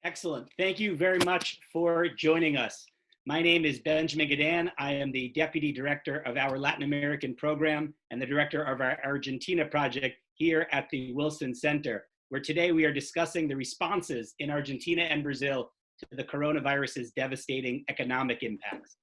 Excellent. Thank you very much for joining us. My name is Benjamin Gadan. I am the Deputy Director of our Latin American program and the Director of our Argentina project here at the Wilson Center, where today we are discussing the responses in Argentina and Brazil to the coronavirus's devastating economic impacts.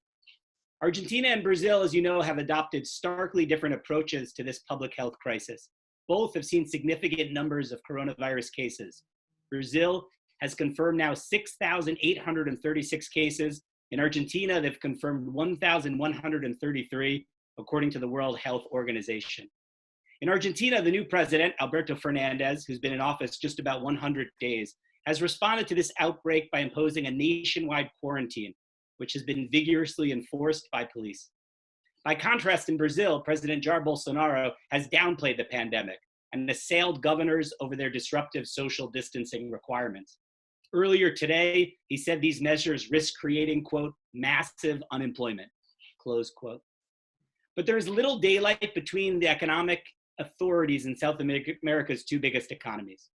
Argentina and Brazil, as you know, have adopted starkly different approaches to this public health crisis. Both have seen significant numbers of coronavirus cases. Brazil has confirmed now 6,836 cases. In Argentina, they've confirmed 1,133, according to the World Health Organization. In Argentina, the new president, Alberto Fernandez, who's been in office just about 100 days, has responded to this outbreak by imposing a nationwide quarantine, which has been vigorously enforced by police. By contrast, in Brazil, President Jair Bolsonaro has downplayed the pandemic and assailed governors over their disruptive social distancing requirements. Earlier today, he said these measures risk creating, quote, massive unemployment, close quote. But there is little daylight between the economic authorities in South America's two biggest economies.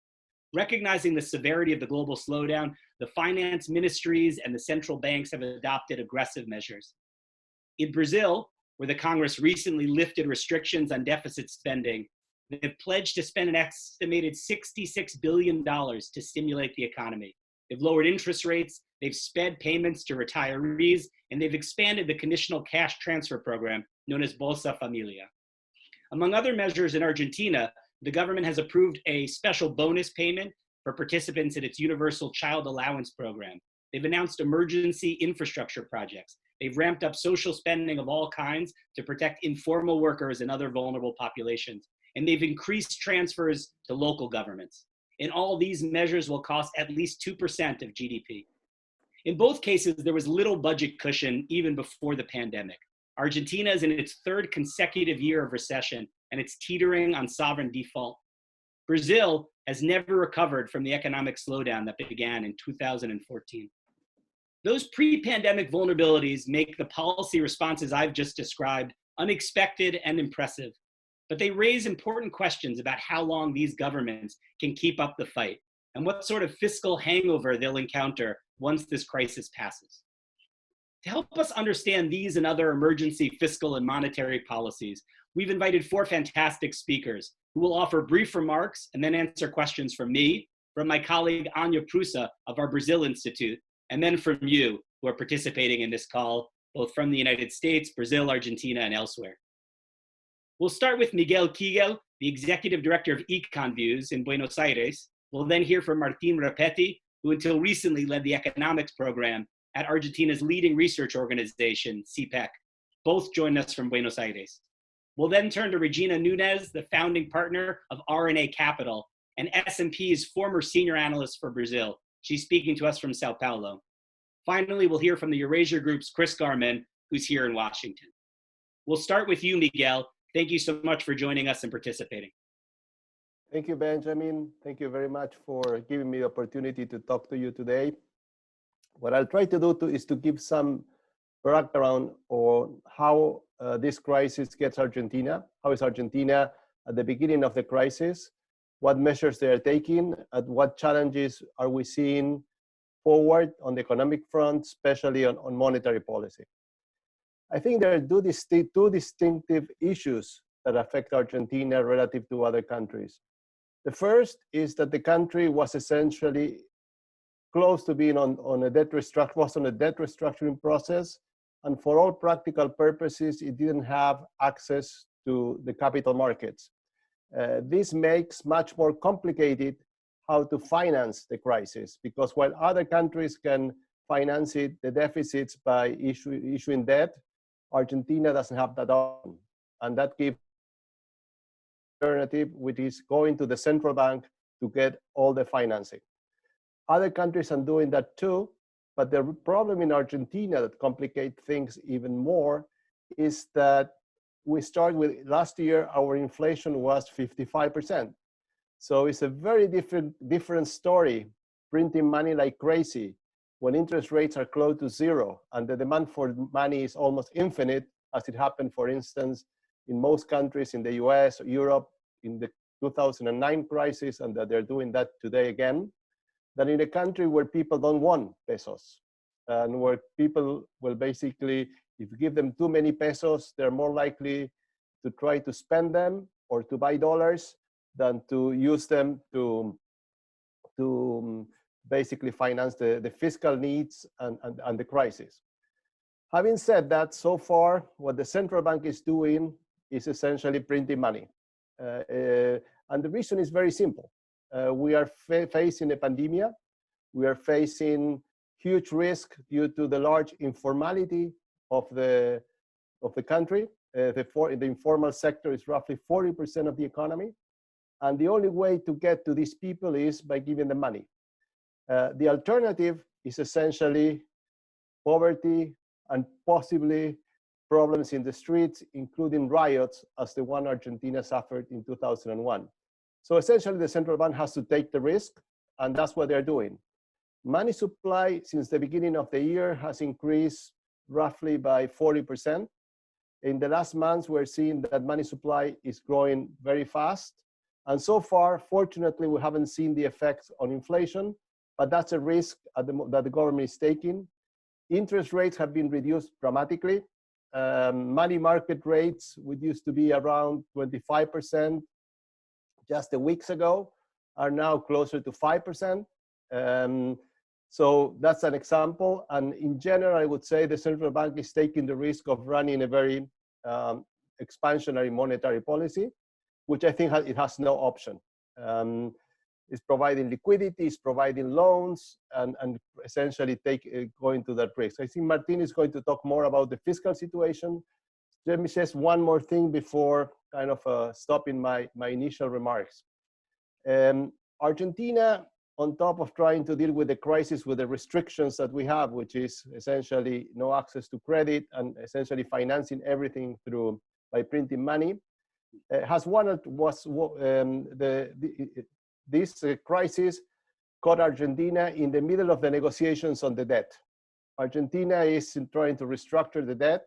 Recognizing the severity of the global slowdown, the finance ministries and the central banks have adopted aggressive measures. In Brazil, where the Congress recently lifted restrictions on deficit spending, they've pledged to spend an estimated $66 billion to stimulate the economy. They've lowered interest rates, they've sped payments to retirees, and they've expanded the conditional cash transfer program known as Bolsa Familia. Among other measures in Argentina, the government has approved a special bonus payment for participants in its Universal Child Allowance program. They've announced emergency infrastructure projects. They've ramped up social spending of all kinds to protect informal workers and other vulnerable populations. And they've increased transfers to local governments. And all these measures will cost at least 2% of GDP. In both cases, there was little budget cushion even before the pandemic. Argentina is in its third consecutive year of recession, and it's teetering on sovereign default. Brazil has never recovered from the economic slowdown that began in 2014. Those pre-pandemic vulnerabilities make the policy responses I've just described unexpected and impressive. But they raise important questions about how long these governments can keep up the fight and what sort of fiscal hangover they'll encounter once this crisis passes. To help us understand these and other emergency fiscal and monetary policies, we've invited four fantastic speakers who will offer brief remarks and then answer questions from me, from my colleague Anya Prusa of our Brazil Institute, and then from you who are participating in this call, both from the United States, Brazil, Argentina, and elsewhere. We'll start with Miguel Kigel, the Executive Director of Econ Views in Buenos Aires. We'll then hear from Martin Repetti, who until recently led the economics program at Argentina's leading research organization, CPEC. Both join us from Buenos Aires. We'll then turn to Regina Nunes, the founding partner of RNA Capital and S&P's former senior analyst for Brazil. She's speaking to us from Sao Paulo. Finally, we'll hear from the Eurasia Group's Chris Garman, who's here in Washington. We'll start with you, Miguel. Thank you so much for joining us and participating. Thank you, Benjamin. Thank you very much for giving me the opportunity to talk to you today. What I'll try to do is to give some background on how this crisis gets Argentina. How is Argentina at the beginning of the crisis? What measures they are taking? And what challenges are we seeing forward on the economic front, especially on monetary policy? I think there are two distinctive issues that affect Argentina relative to other countries. The first is that the country was essentially close to being on a debt restructuring process, and for all practical purposes, it didn't have access to the capital markets. This makes much more complicated how to finance the crisis, because while other countries can finance it, the deficits by issuing debt, Argentina doesn't have that option, and that gives alternative, which is going to the central bank to get all the financing. Other countries are doing that too, but the problem in Argentina that complicates things even more is that we start with last year, our inflation was 55%. So it's a very different story, printing money like crazy when interest rates are close to zero and the demand for money is almost infinite, as it happened, for instance, in most countries in the US, Europe, in the 2009 crisis, and that they're doing that today again. than in a country where people don't want pesos, and where people will basically, if you give them too many pesos, they're more likely to try to spend them or to buy dollars than to use them to basically finance the fiscal needs and the crisis. Having said that, so far, what the central bank is doing is essentially printing money. And the reason is very simple. We are facing a pandemic. We are facing huge risk due to the large informality of the country. The informal sector is roughly 40% of the economy. And the only way to get to these people is by giving them money. The alternative is essentially poverty and possibly problems in the streets, including riots, as the one Argentina suffered in 2001. So essentially, the central bank has to take the risk, and that's what they're doing. Money supply since the beginning of the year has increased roughly by 40%. In the last months, we're seeing that money supply is growing very fast. And so far, fortunately, we haven't seen the effects on inflation, but that's a risk that the government is taking. Interest rates have been reduced dramatically. Money market rates, which used to be around 25% just a weeks ago, are now closer to 5%. So that's an example. And in general, I would say the central bank is taking the risk of running a very expansionary monetary policy, which I think it has no option. It's providing liquidity, it's providing loans, and essentially going to that risk. I think Martin is going to talk more about the fiscal situation. Let me say one more thing before kind of stopping my initial remarks. Argentina, on top of trying to deal with the crisis with the restrictions that we have, which is essentially no access to credit and essentially financing everything by printing money, this crisis caught Argentina in the middle of the negotiations on the debt. Argentina is trying to restructure the debt.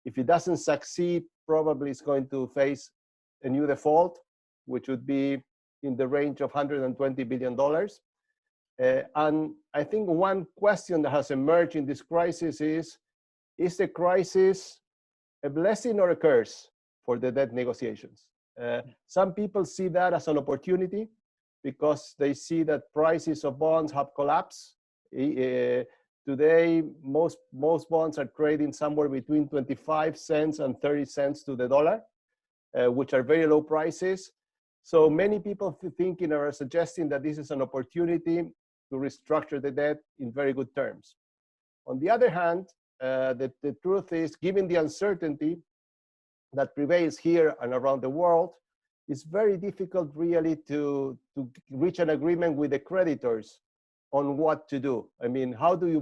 If it doesn't succeed, probably it's going to face a new default, which would be in the range of $120 billion. And I think one question that has emerged in this crisis is the crisis a blessing or a curse for the debt negotiations? Some people see that as an opportunity because they see that prices of bonds have collapsed. Today, most bonds are trading somewhere between 25 cents and 30 cents to the dollar, which are very low prices. So many people thinking or suggesting that this is an opportunity to restructure the debt in very good terms. On the other hand, the truth is, given the uncertainty that prevails here and around the world, it's very difficult really to reach an agreement with the creditors on what to do. I mean, how do you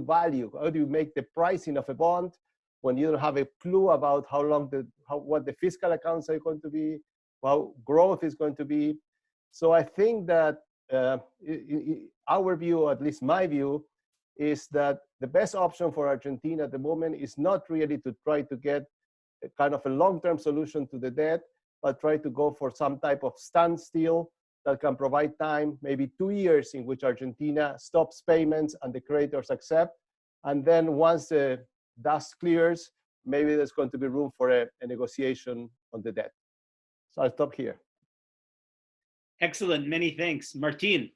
make the pricing of a bond when you don't have a clue about what the fiscal accounts are going to be, how growth is going to be. So I think that our view, at least my view, is that the best option for Argentina at the moment is not really to try to get a kind of a long-term solution to the debt, but try to go for some type of standstill that can provide time, maybe 2 years, in which Argentina stops payments and the creditors accept. And then once the dust clears, maybe there's going to be room for a negotiation on the debt. So I'll stop here. Excellent, many thanks. Martin.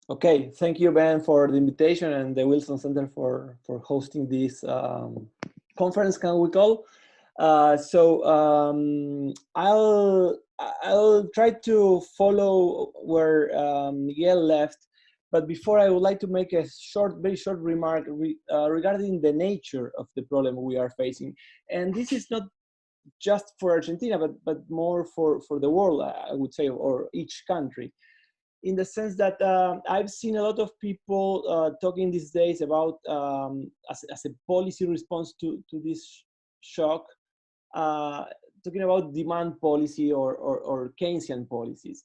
Okay, thank you, Ben, for the invitation and the Wilson Center for hosting this conference, can we call? I'll try to follow where Miguel left, but before I would like to make a very short remark regarding the nature of the problem we are facing. And this is not just for Argentina, but more for the world, I would say, or each country. In the sense that I've seen a lot of people talking these days about, as a policy response to this shock, talking about demand policy or Keynesian policies.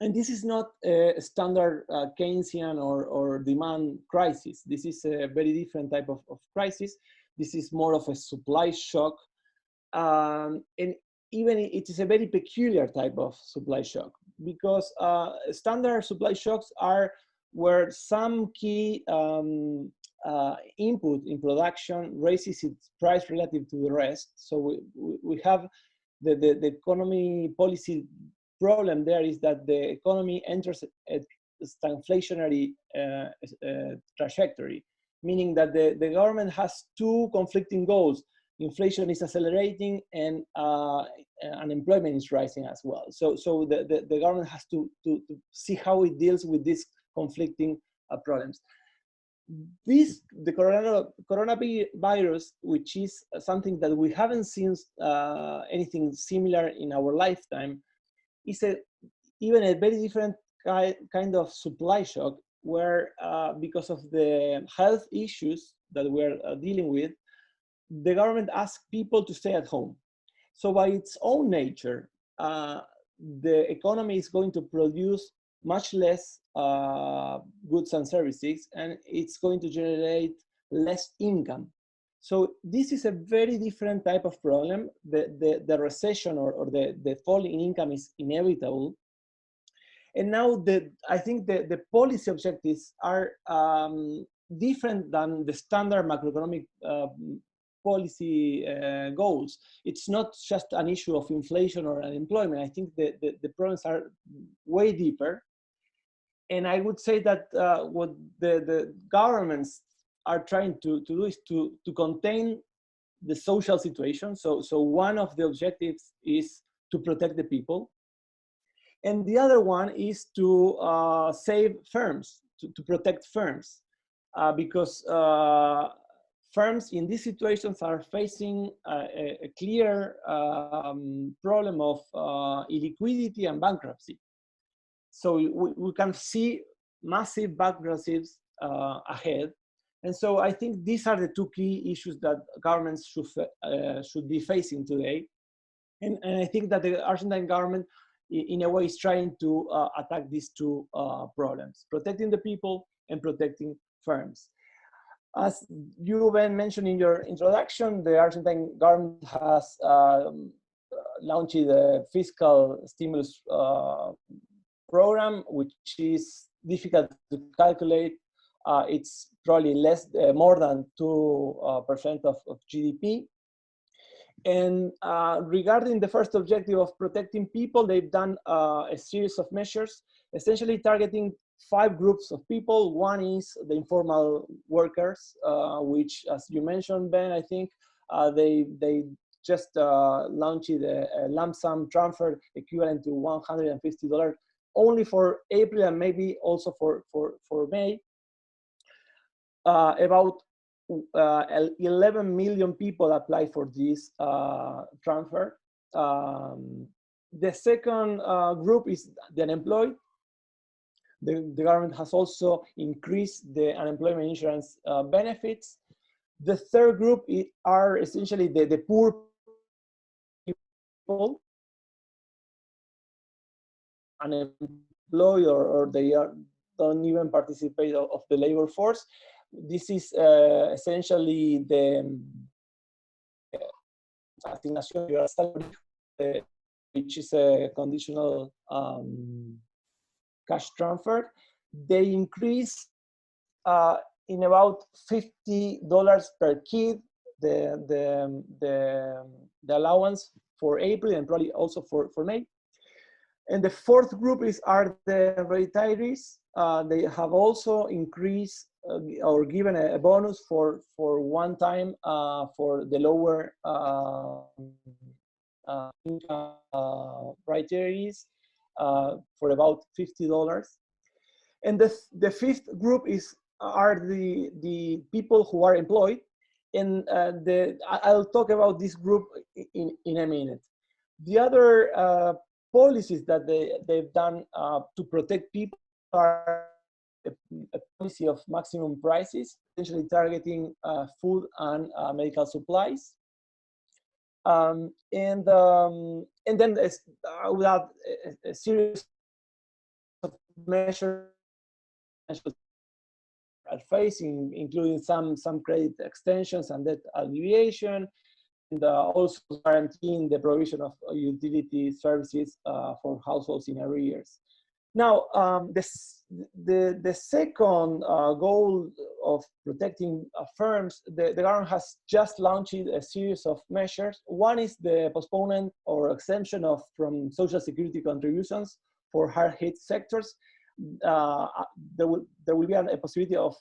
And this is not a standard Keynesian or demand crisis. This is a very different type of crisis. This is more of a supply shock. And even it is a very peculiar type of supply shock, because standard supply shocks are where some key input in production raises its price relative to the rest. So we have the economy policy problem there is that the economy enters a stagflationary trajectory, meaning that the government has two conflicting goals. Inflation is accelerating and unemployment is rising as well. So the government has to see how it deals with these conflicting problems. The coronavirus, which is something that we haven't seen anything similar in our lifetime, is even a very different kind of supply shock, where because of the health issues that we're dealing with, the government asks people to stay at home. So by its own nature, the economy is going to produce much less goods and services, and it's going to generate less income. So this is a very different type of problem. The recession or the fall in income is inevitable. And now I think the policy objectives are different than the standard macroeconomic policy goals. It's not just an issue of inflation or unemployment. I think the problems are way deeper. And I would say that what the governments are trying to do is to contain the social situation. So one of the objectives is to protect the people. And the other one is to save firms, to protect firms, because firms in these situations are facing a clear problem of illiquidity and bankruptcy. So we can see massive bankruptcies ahead. And so I think these are the two key issues that governments should be facing today. And I think that the Argentine government, in a way, is trying to attack these two problems, protecting the people and protecting firms. As you, Ben, mentioned in your introduction, the Argentine government has launched the fiscal stimulus program, which is difficult to calculate. It's probably more than 2% of GDP. And regarding the first objective of protecting people, they've done a series of measures, essentially targeting 5 groups of people. One is the informal workers, which, as you mentioned, Ben, I think they just launched a lump sum transfer equivalent to $150 only for April and maybe also for May. About 11 million people apply for this transfer. The second group is the unemployed. The government has also increased the unemployment insurance benefits. The third group are essentially the poor people, unemployed, or they don't even participate of the labor force. This is essentially the asignación de salary, which is a conditional cash transfer. They increase in about $50 per kid the allowance for April and probably also for May. And the fourth group are the retirees. They have also increased or given a bonus for one time for the lower income retirees for about $50. And the fifth group are the people who are employed. And I'll talk about this group in a minute. The other policies that they've done to protect people are a policy of maximum prices, essentially targeting food and medical supplies. And then without a series of measures are facing, including some credit extensions and debt alleviation, also guaranteeing the provision of utility services for households in arrears. Now, the second goal of protecting firms, the government has just launched a series of measures. One is the postponement or exemption from Social Security contributions for hard-hit sectors. There will be a possibility of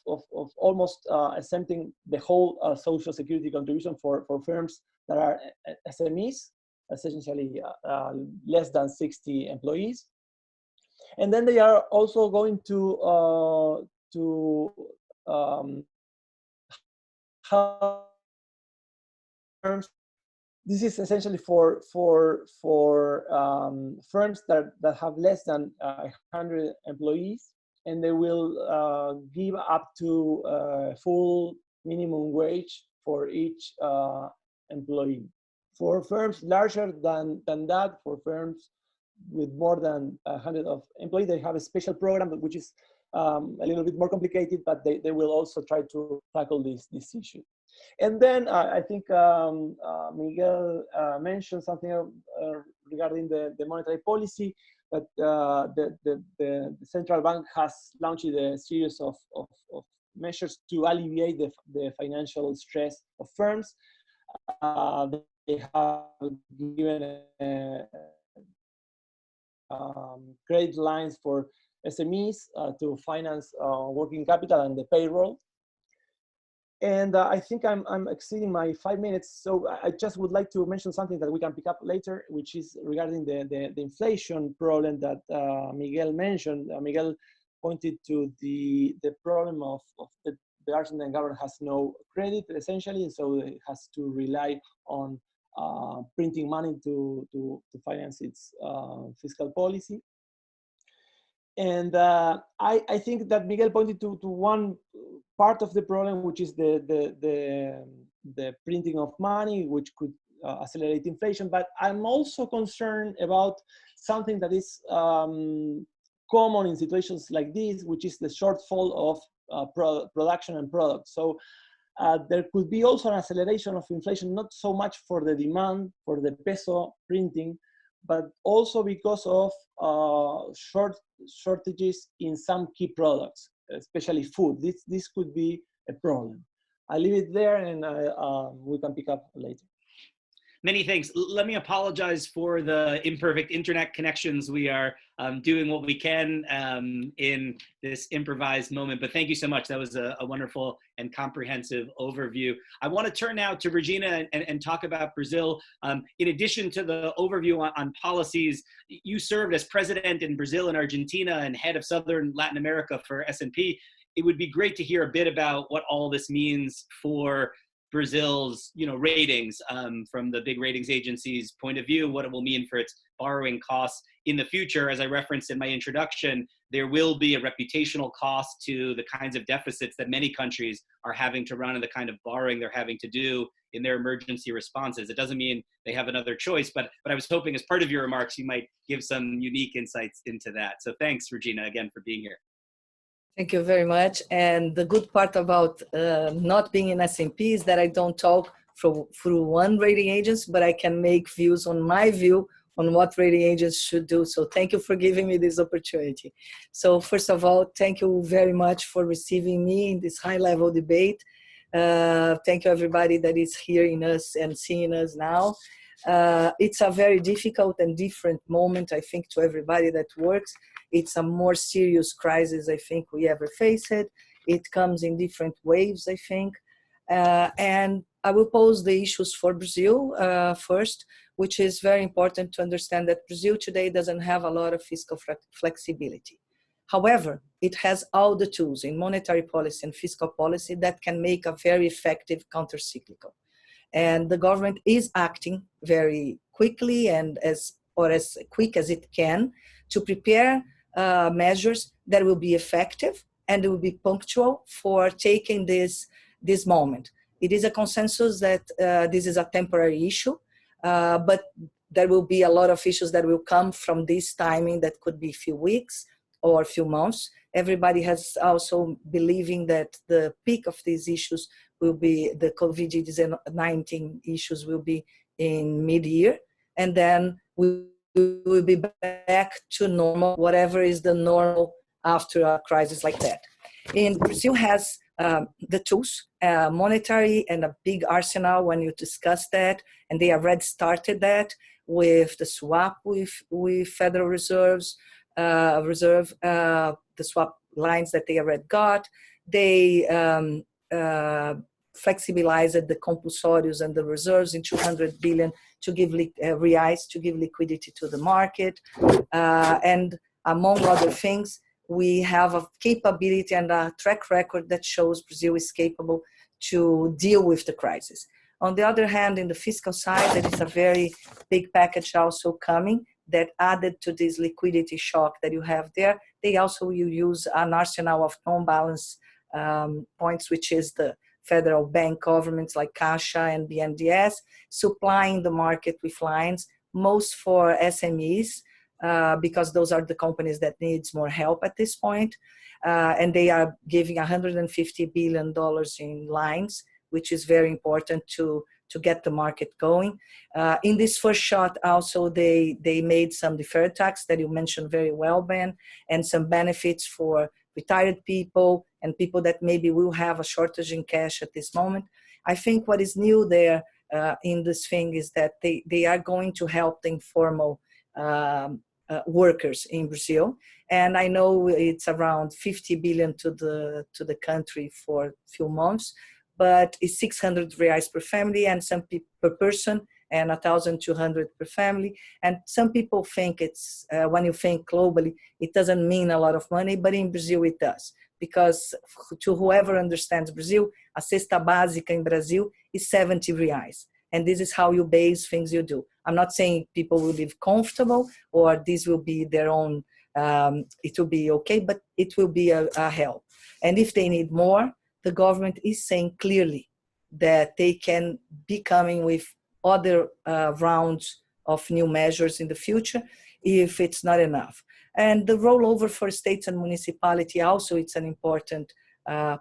almost exempting the whole Social Security contribution for firms that are SMEs, essentially less than 60 employees. And then they are also going to help firms. This is essentially for firms that have less than 100 employees, and they will give up to full minimum wage for each employee. For firms larger than that, for firms with more than 100 of employees, they have a special program which is a little bit more complicated, but they will also try to tackle this issue. And then I think Miguel mentioned something regarding the monetary policy, but the central bank has launched a series of measures to alleviate the financial stress of firms. They have given credit lines for SMEs to finance working capital and the payroll. And I think I'm exceeding my 5 minutes, so I just would like to mention something that we can pick up later, which is regarding the inflation problem that Miguel mentioned. Miguel pointed to the problem of the Argentine government has no credit, essentially, and so it has to rely on printing money to finance its fiscal policy. And I think that Miguel pointed to one part of the problem, which is the printing of money, which could accelerate inflation. But I'm also concerned about something that is common in situations like this, which is the shortfall of production and products. So there could be also an acceleration of inflation, not so much for the demand for the peso printing, but also because of shortages in some key products, especially food. This could be a problem. I leave it there, and we can pick up later. Many thanks. Let me apologize for the imperfect internet connections. We are doing what we can in this improvised moment, but thank you so much. That was a wonderful and comprehensive overview. I want to turn now to Regina and talk about Brazil. In addition to the overview on policies, you served as president in Brazil and Argentina and head of Southern Latin America for S&P. It would be great to hear a bit about what all this means for Brazil's ratings from the big ratings agencies' point of view, what it will mean for its borrowing costs in the future. As I referenced in my introduction, there will be a reputational cost to the kinds of deficits that many countries are having to run and the kind of borrowing they're having to do in their emergency responses. It doesn't mean they have another choice, but I was hoping as part of your remarks, you might give some unique insights into that. So thanks, Regina, again, for being here. Thank you very much. And the good part about not being in S&P is that I don't talk through one rating agency, but I can make views on my view on what rating agents should do. So thank you for giving me this opportunity. So first of all, thank you very much for receiving me in this high-level debate. Thank you, everybody that is hearing us and seeing us now. It's a very difficult and different moment, I think, to everybody that works. It's a more serious crisis, I think, we ever faced. It comes in different waves, I think. And I will pose the issues for Brazil first, which is very important to understand that Brazil today doesn't have a lot of fiscal flexibility. However, it has all the tools in monetary policy and fiscal policy that can make a very effective countercyclical. And the government is acting very quickly and as quick as it can to prepare measures that will be effective and will be punctual for taking this moment. It is a consensus that this is a temporary issue, but there will be a lot of issues that will come from this timing that could be a few weeks or a few months. Everybody has also believing that the peak of these issues will be, the COVID-19 issues will be in mid-year, and then we will be back to normal, whatever is the normal after a crisis like that. And Brazil has the tools, monetary and a big arsenal when you discuss that, and they already started that with the swap with Federal Reserve, the swap lines that they already got. They flexibilized the compulsorios and the reserves in 200 billion to give reais, to give liquidity to the market. And among other things, we have a capability and a track record that shows Brazil is capable to deal with the crisis. On the other hand, in the fiscal side, there is a very big package also coming that added to this liquidity shock that you have there. They also will use an arsenal of non-balance points, which is the federal bank governments like Caixa and BNDES, supplying the market with lines, most for SMEs, because those are the companies that needs more help at this point. And they are giving $150 billion in lines, which is very important to get the market going. In this first shot also, they made some deferred tax that you mentioned very well, Ben, and some benefits for retired people and people that maybe will have a shortage in cash at this moment. I think what is new there in this thing is that they are going to help the informal workers in Brazil. And I know it's around 50 billion to the country for a few months, but it's 600 reais per family and some people per person, and 1,200 per family. And some people think it's, when you think globally, it doesn't mean a lot of money, but in Brazil it does. Because to whoever understands Brazil, a cesta básica in Brazil is 70 reais. And this is how you base things you do. I'm not saying people will live comfortable or this will be their own, it will be okay, but it will be a help. And if they need more, the government is saying clearly that they can be coming with other rounds of new measures in the future if it's not enough. And the rollover for states and municipality also, it's an important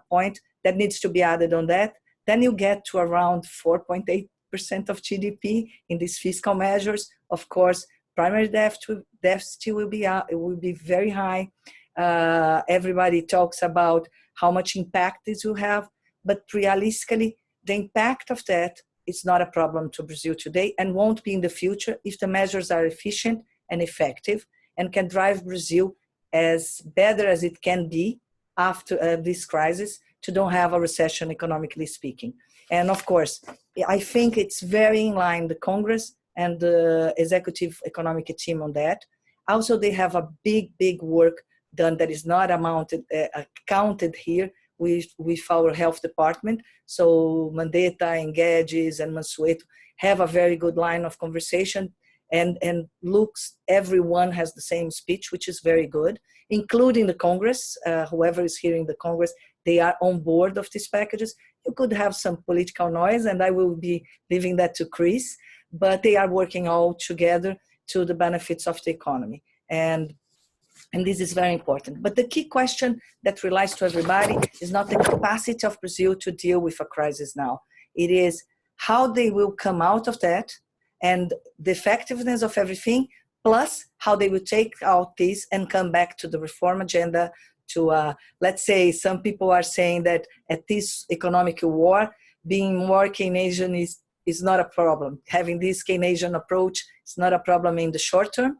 point that needs to be added on that. Then you get to around 4.8% of GDP in these fiscal measures. Of course, primary deficit will be very high. Everybody talks about how much impact this will have, but realistically, the impact of that is not a problem to Brazil today and won't be in the future if the measures are efficient and effective and can drive Brazil as better as it can be after this crisis to don't have a recession economically speaking. And of course, I think it's very in line, the Congress and the executive economic team on that. Also, they have a big work done that is not accounted here with our health department. So Mandetta and Guedes and Mansueto have a very good line of conversation and looks, everyone has the same speech, which is very good, including the Congress. Whoever is hearing the Congress, they are on board of these packages. You could have some political noise, and I will be leaving that to Chris, but they are working all together to the benefits of the economy. And this is very important. But the key question that relates to everybody is not the capacity of Brazil to deal with a crisis now. It is how they will come out of that and the effectiveness of everything, plus how they will take out this and come back to the reform agenda to, let's say, some people are saying that at this economic war, being more Keynesian is not a problem. Having this Keynesian approach is not a problem in the short term.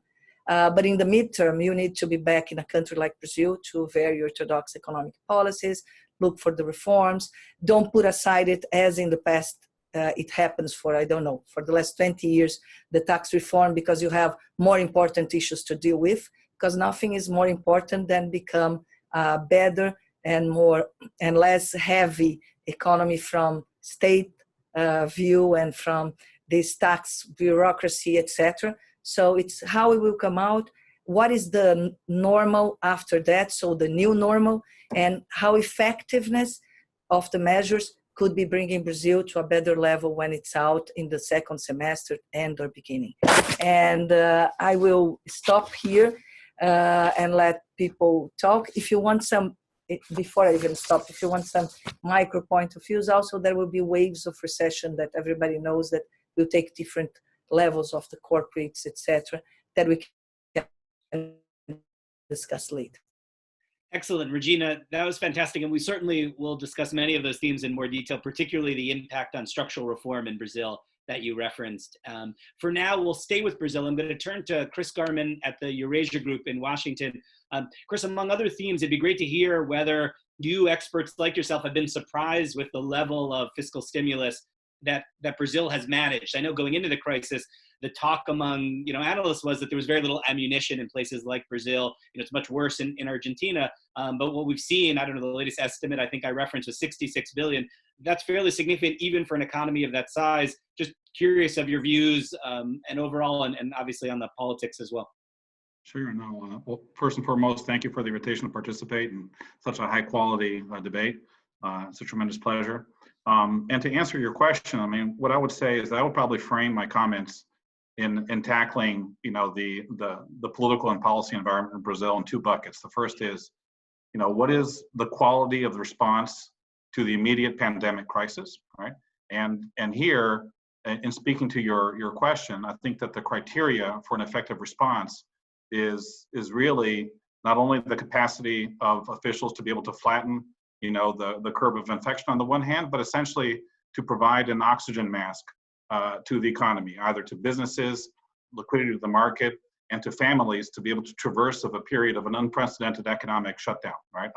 But in the midterm, you need to be back in a country like Brazil to very orthodox economic policies, look for the reforms, don't put aside it as in the past it happens for, I don't know, for the last 20 years, the tax reform, because you have more important issues to deal with, because nothing is more important than become better and less heavy economy from state view and from this tax bureaucracy, etc. So it's how it will come out, what is the normal after that, so the new normal, and how effectiveness of the measures could be bringing Brazil to a better level when it's out in the second semester and or beginning. And I will stop here and let people talk. If you want some before I even stop, if you want some micro point of views, also there will be waves of recession that everybody knows that will take different levels of the corporates, etc., that we can discuss later. Excellent, Regina. That was fantastic. And we certainly will discuss many of those themes in more detail, particularly the impact on structural reform in Brazil that you referenced. For now, we'll stay with Brazil. I'm going to turn to Chris Garman at the Eurasia Group in Washington. Chris, among other themes, it'd be great to hear whether you experts like yourself have been surprised with the level of fiscal stimulus that Brazil has managed. I know going into the crisis, the talk among analysts was that there was very little ammunition in places like Brazil. It's much worse in Argentina. But what we've seen, I don't know, the latest estimate I think I referenced was 66 billion. That's fairly significant even for an economy of that size. Just curious of your views and overall, and obviously on the politics as well. Sure. No. Well, first and foremost, thank you for the invitation to participate in such a high quality debate. It's a tremendous pleasure. And to answer your question, I mean, what I would say is that I would probably frame my comments in tackling, the political and policy environment in Brazil in two buckets. The first is, what is the quality of the response to the immediate pandemic crisis, right? And here, in speaking to your question, I think that the criteria for an effective response is really not only the capacity of officials to be able to flatten the curve of infection on the one hand, but essentially to provide an oxygen mask to the economy, either to businesses, liquidity to the market, and to families to be able to traverse of a period of an unprecedented economic shutdown, right?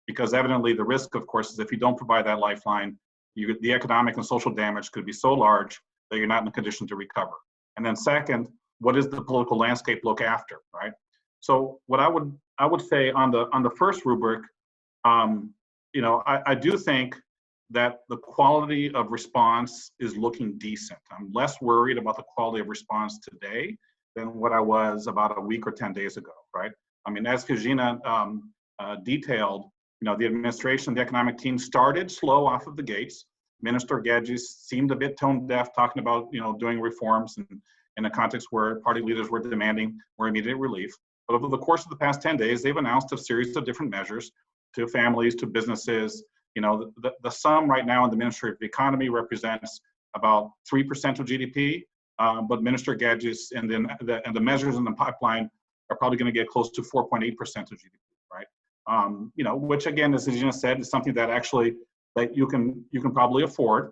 Because evidently the risk, of course, is if you don't provide that lifeline, the economic and social damage could be so large that you're not in a condition to recover. And then second, what is the political landscape look after, right? So what I would say on the first rubric, I do think that the quality of response is looking decent. I'm less worried about the quality of response today than what I was about a week or 10 days ago, right? I mean, as Regina detailed, the administration, the economic team started slow off of the gates. Minister Guedes seemed a bit tone deaf, talking about, doing reforms in a context where party leaders were demanding more immediate relief. But over the course of the past 10 days, they've announced a series of different measures to families, to businesses. The sum right now in the Ministry of the Economy represents about 3% of GDP, but Minister Guedes and the measures in the pipeline are probably going to get close to 4.8% of GDP, right? Which again, as Gina said, is something that actually that you can probably afford.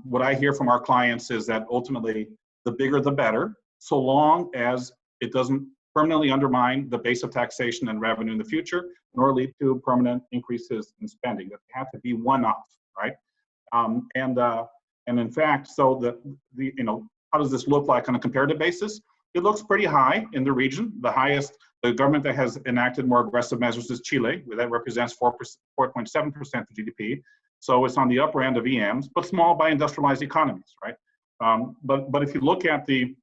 What I hear from our clients is that ultimately the bigger the better, so long as it doesn't permanently undermine the base of taxation and revenue in the future, nor lead to permanent increases in spending. That have to be one-off, right? And in fact, so how does this look like on a comparative basis? It looks pretty high in the region. The government that has enacted more aggressive measures is Chile, that represents 4.7% of GDP. So it's on the upper end of EMs, but small by industrialized economies, right? But if you look at the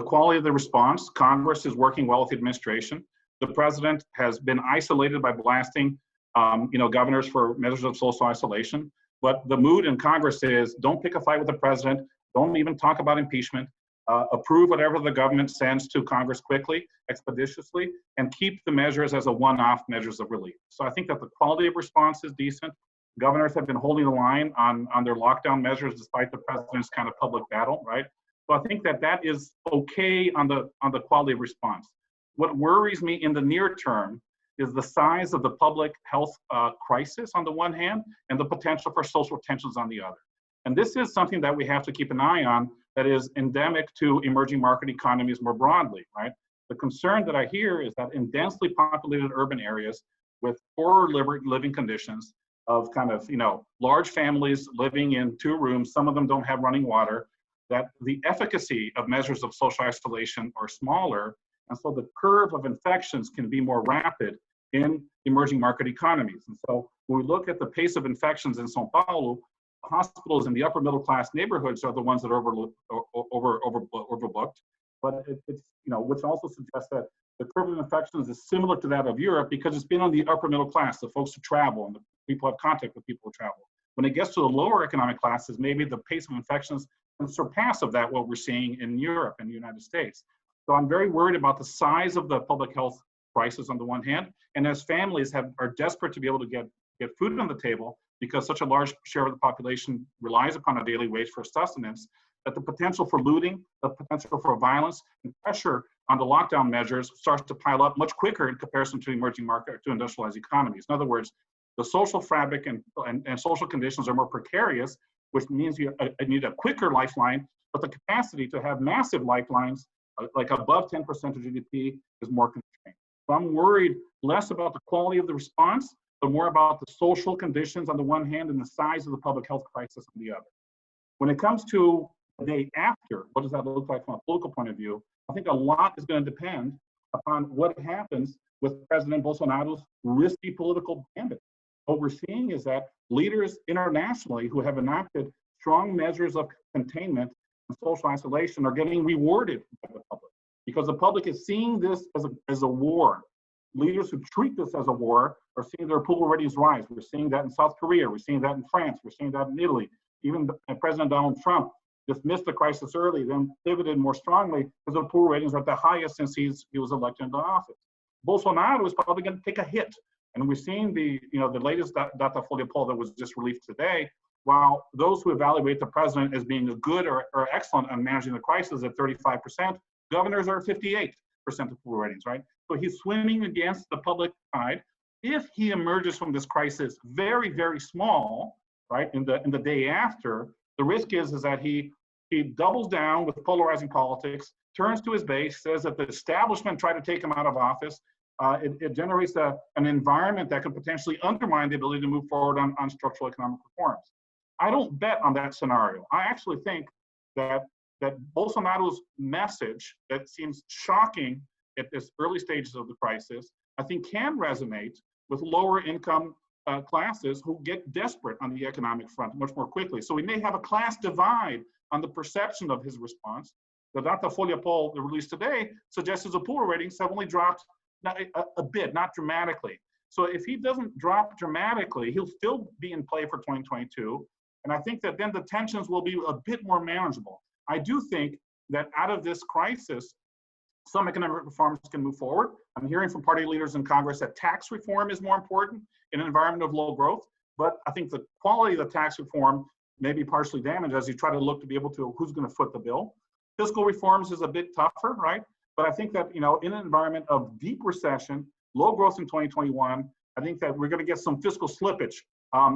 quality of the response, Congress is working well with the administration. The president has been isolated by blasting, governors for measures of social isolation. But the mood in Congress is don't pick a fight with the president. Don't even talk about impeachment. Approve whatever the government sends to Congress quickly, expeditiously, and keep the measures as a one-off measures of relief. So I think that the quality of response is decent. Governors have been holding the line on their lockdown measures despite the president's kind of public battle, right? So I think that is okay on the quality of response. What worries me in the near term is the size of the public health crisis on the one hand and the potential for social tensions on the other. And this is something that we have to keep an eye on that is endemic to emerging market economies more broadly, right? The concern that I hear is that in densely populated urban areas with poorer living conditions of kind of, large families living in 2 rooms, some of them don't have running water, that the efficacy of measures of social isolation are smaller, and so the curve of infections can be more rapid in emerging market economies. And so when we look at the pace of infections in São Paulo, hospitals in the upper middle class neighborhoods are the ones that are overbooked. But it's, which also suggests that the curve of infections is similar to that of Europe because it's been on the upper middle class, the folks who travel and the people who have contact with people who travel. When it gets to the lower economic classes, maybe the pace of infections can surpass of that what we're seeing in Europe and the United States. So I'm very worried about the size of the public health prices on the one hand, and as families are desperate to be able to get food on the table because such a large share of the population relies upon a daily wage for sustenance, that the potential for looting, the potential for violence, and pressure on the lockdown measures starts to pile up much quicker in comparison to emerging market, to industrialized economies. In other words, the social fabric and social conditions are more precarious, which means you need a quicker lifeline, but the capacity to have massive lifelines, like above 10% of GDP, is more constrained. So I'm worried less about the quality of the response, but more about the social conditions on the one hand and the size of the public health crisis on the other. When it comes to the day after, what does that look like from a political point of view? I think a lot is going to depend upon what happens with President Bolsonaro's risky political gambit. What we're seeing is that leaders internationally who have enacted strong measures of containment and social isolation are getting rewarded by the public, because the public is seeing this as a war. Leaders who treat this as a war are seeing their approval ratings rise. We're seeing that in South Korea. We're seeing that in France. We're seeing that in Italy. Even President Donald Trump dismissed the crisis early, then pivoted more strongly because the approval ratings are at the highest since he was elected into office. Bolsonaro is probably going to take a hit. And we're seeing the latest Datafolha poll that was just released today. While those who evaluate the president as being good or excellent on managing the crisis at 35%, governors are at 58% approval ratings, right? So he's swimming against the public tide. If he emerges from this crisis very, very small, right, in the day after, the risk is that he doubles down with polarizing politics, turns to his base, says that the establishment tried to take him out of office. It generates an environment that could potentially undermine the ability to move forward on structural economic reforms. I don't bet on that scenario. I actually think that Bolsonaro's message, that seems shocking at this early stages of the crisis, I think can resonate with lower income classes who get desperate on the economic front much more quickly. So we may have a class divide on the perception of his response. The Datafolha poll released today suggests his approval ratings have only dropped a bit, not dramatically. So if he doesn't drop dramatically, he'll still be in play for 2022. And I think that then the tensions will be a bit more manageable. I do think that out of this crisis, some economic reforms can move forward. I'm hearing from party leaders in Congress that tax reform is more important in an environment of low growth. But I think the quality of the tax reform may be partially damaged as you try to look to be able to who's going to foot the bill. Fiscal reforms is a bit tougher, right? But I think that, in an environment of deep recession, low growth in 2021, I think that we're going to get some fiscal slippage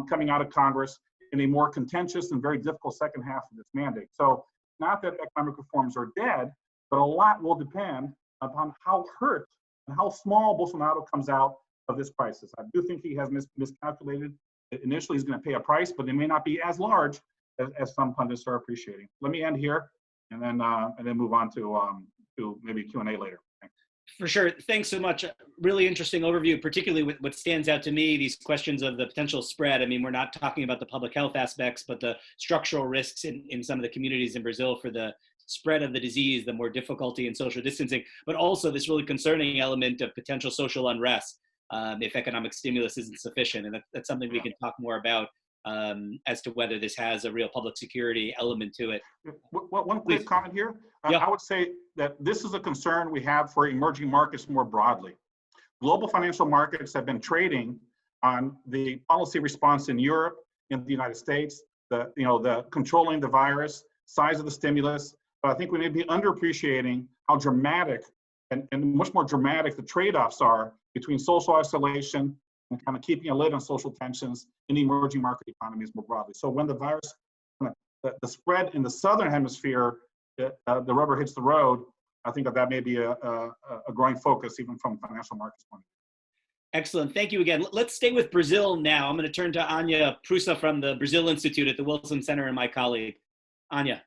coming out of Congress in a more contentious and very difficult second half of this mandate. So not that economic reforms are dead, but a lot will depend upon how hurt and how small Bolsonaro comes out of this crisis. I do think he has miscalculated. Initially, he's going to pay a price, but it may not be as large as some pundits are appreciating. Let me end here, and then move on to maybe Q&A later. Thanks. For sure. Thanks so much. Really interesting overview, particularly with what stands out to me, these questions of the potential spread. I mean, we're not talking about the public health aspects, but the structural risks in some of the communities in Brazil for the spread of the disease, the more difficulty in social distancing, but also this really concerning element of potential social unrest if economic stimulus isn't sufficient. And that's something we can talk more about as to whether this has a real public security element to it. One quick comment here. I would say that this is a concern we have for emerging markets more broadly. Global financial markets have been trading on the policy response in Europe, in the United States, the controlling the virus, size of the stimulus. But I think we may be underappreciating how dramatic and much more dramatic the trade-offs are between social isolation and kind of keeping a lid on social tensions in emerging market economies more broadly. So when the virus, the spread in the southern hemisphere, the rubber hits the road, I think that may be a growing focus even from financial markets point of view. Excellent. Thank you again. Let's stay with Brazil now. I'm going to turn to Anya Prusa from the Brazil Institute at the Wilson Center and my colleague. Anya.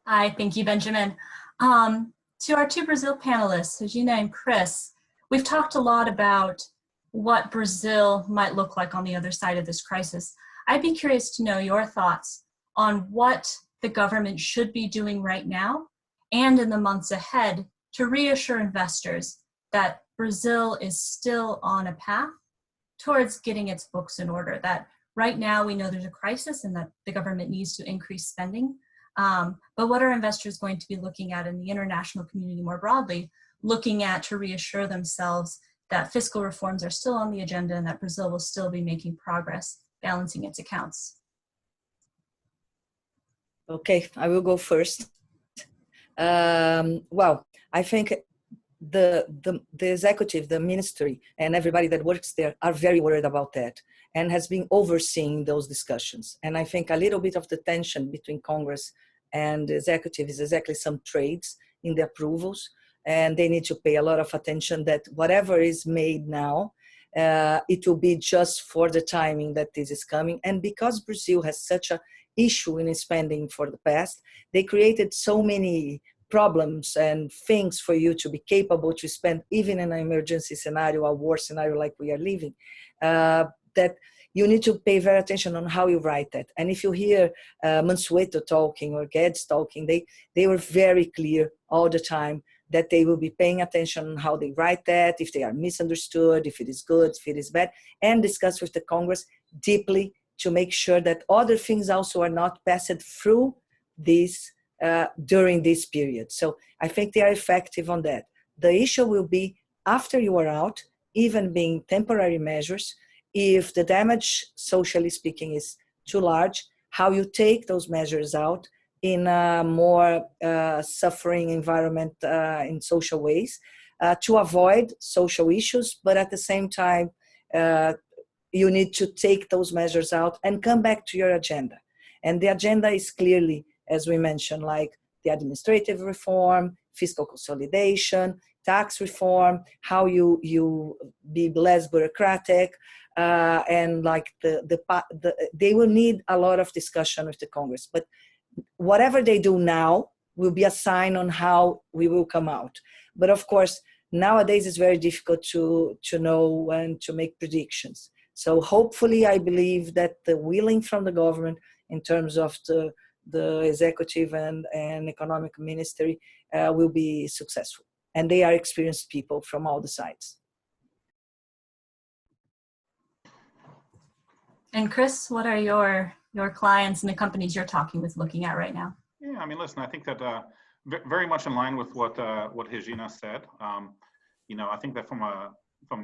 Hi, thank you, Benjamin. To our two Brazil panelists, Regina and Chris, we've talked a lot about what Brazil might look like on the other side of this crisis. I'd be curious to know your thoughts on what the government should be doing right now and in the months ahead to reassure investors that Brazil is still on a path towards getting its books in order, that right now we know there's a crisis and that the government needs to increase spending, But what are investors going to be looking at in the international community more broadly, looking at to reassure themselves that fiscal reforms are still on the agenda and that Brazil will still be making progress balancing its accounts? Okay, I will go first. Well, I think the executive, the ministry, and everybody that works there are very worried about that and has been overseeing those discussions. And I think a little bit of the tension between Congress and the executive is exactly some trades in the approvals, and they need to pay a lot of attention that whatever is made now, it will be just for the timing that this is coming. And because Brazil has such a issue in spending for the past, they created so many problems and things for you to be capable to spend even in an emergency scenario, a war scenario like we are living, that you need to pay very attention on how you write that. And if you hear Mansueto talking or Guedes talking, they were very clear all the time that they will be paying attention on how they write that, if they are misunderstood, if it is good, if it is bad, and discuss with the Congress deeply to make sure that other things also are not passed through this during this period. So I think they are effective on that. The issue will be after you are out, even being temporary measures, if the damage, socially speaking, is too large, how you take those measures out in a more suffering environment in social ways to avoid social issues, but at the same time, you need to take those measures out and come back to your agenda. And the agenda is clearly, as we mentioned, like the administrative reform, fiscal consolidation, tax reform, how you be less bureaucratic, and like they will need a lot of discussion with the Congress. But whatever they do now will be a sign on how we will come out. But of course, nowadays it's very difficult to know and to make predictions. So hopefully, I believe that the willing from the government in terms of the executive and economic ministry will be successful. And they are experienced people from all the sides. And Chris, what are your clients and the companies you're talking with looking at right now? Yeah, I mean, listen, I think that very much in line with what Regina said. I think that from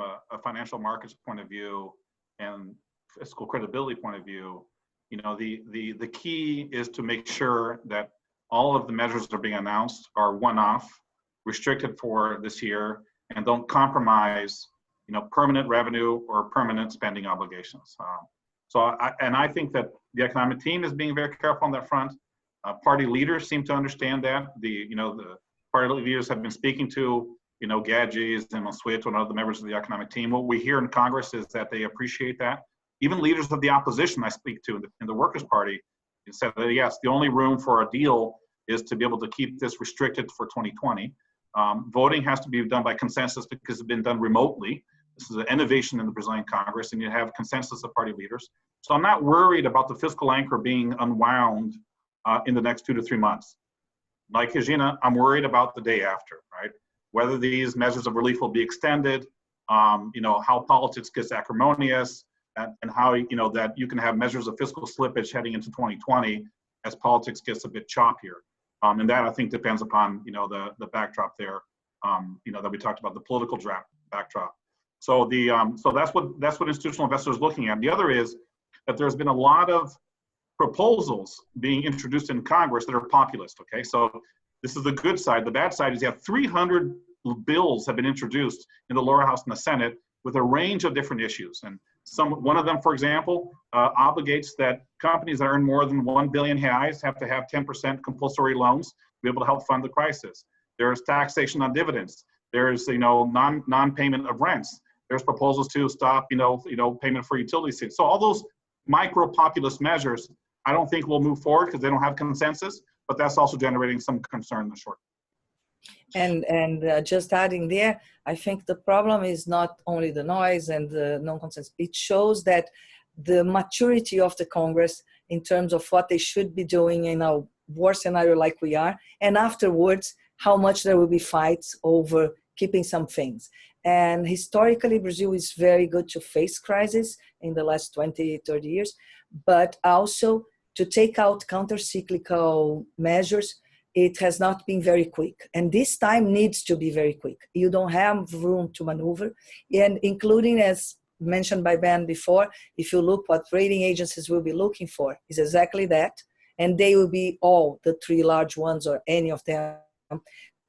a financial markets point of view and fiscal credibility point of view, the key is to make sure that all of the measures that are being announced are one-off, restricted for this year, and don't compromise, permanent revenue or permanent spending obligations. I think that the economic team is being very careful on that front. Party leaders seem to understand that. The party leaders have been speaking to, Guedes and Mansueto and other members of the economic team. What we hear in Congress is that they appreciate that. Even leaders of the opposition I speak to in the Workers' Party said that, yes, the only room for a deal is to be able to keep this restricted for 2020. Voting has to be done by consensus because it's been done remotely. This is an innovation in the Brazilian Congress, and you have consensus of party leaders. So I'm not worried about the fiscal anchor being unwound in the next 2 to 3 months. Like Regina, I'm worried about the day after, right? Whether these measures of relief will be extended, how politics gets acrimonious, and how, that you can have measures of fiscal slippage heading into 2020 as politics gets a bit choppier. And that, I think, depends upon, the backdrop there, that we talked about, the political backdrop. So so that's what institutional investors are looking at. The other is that there's been a lot of proposals being introduced in Congress that are populist. Okay, so this is the good side. The bad side is you have 300 bills have been introduced in the lower house and the Senate with a range of different issues. And one of them, for example, obligates that companies that earn more than 1 billion reais have to have 10% compulsory loans to be able to help fund the crisis. There's taxation on dividends. There's non-payment of rents. There's proposals to stop payment for utilities. So all those micro populist measures, I don't think will move forward because they don't have consensus. But that's also generating some concern in the short term. And just adding there, I think the problem is not only the noise and the non-consensus. It shows that the maturity of the Congress in terms of what they should be doing in a war scenario like we are, and afterwards, how much there will be fights over keeping some things. And historically, Brazil is very good to face crisis in the last 20, 30 years, but also to take out counter-cyclical measures, it has not been very quick. And this time needs to be very quick. You don't have room to maneuver. And including, as mentioned by Ben before, if you look what rating agencies will be looking for, is exactly that. And they will be all the three large ones or any of them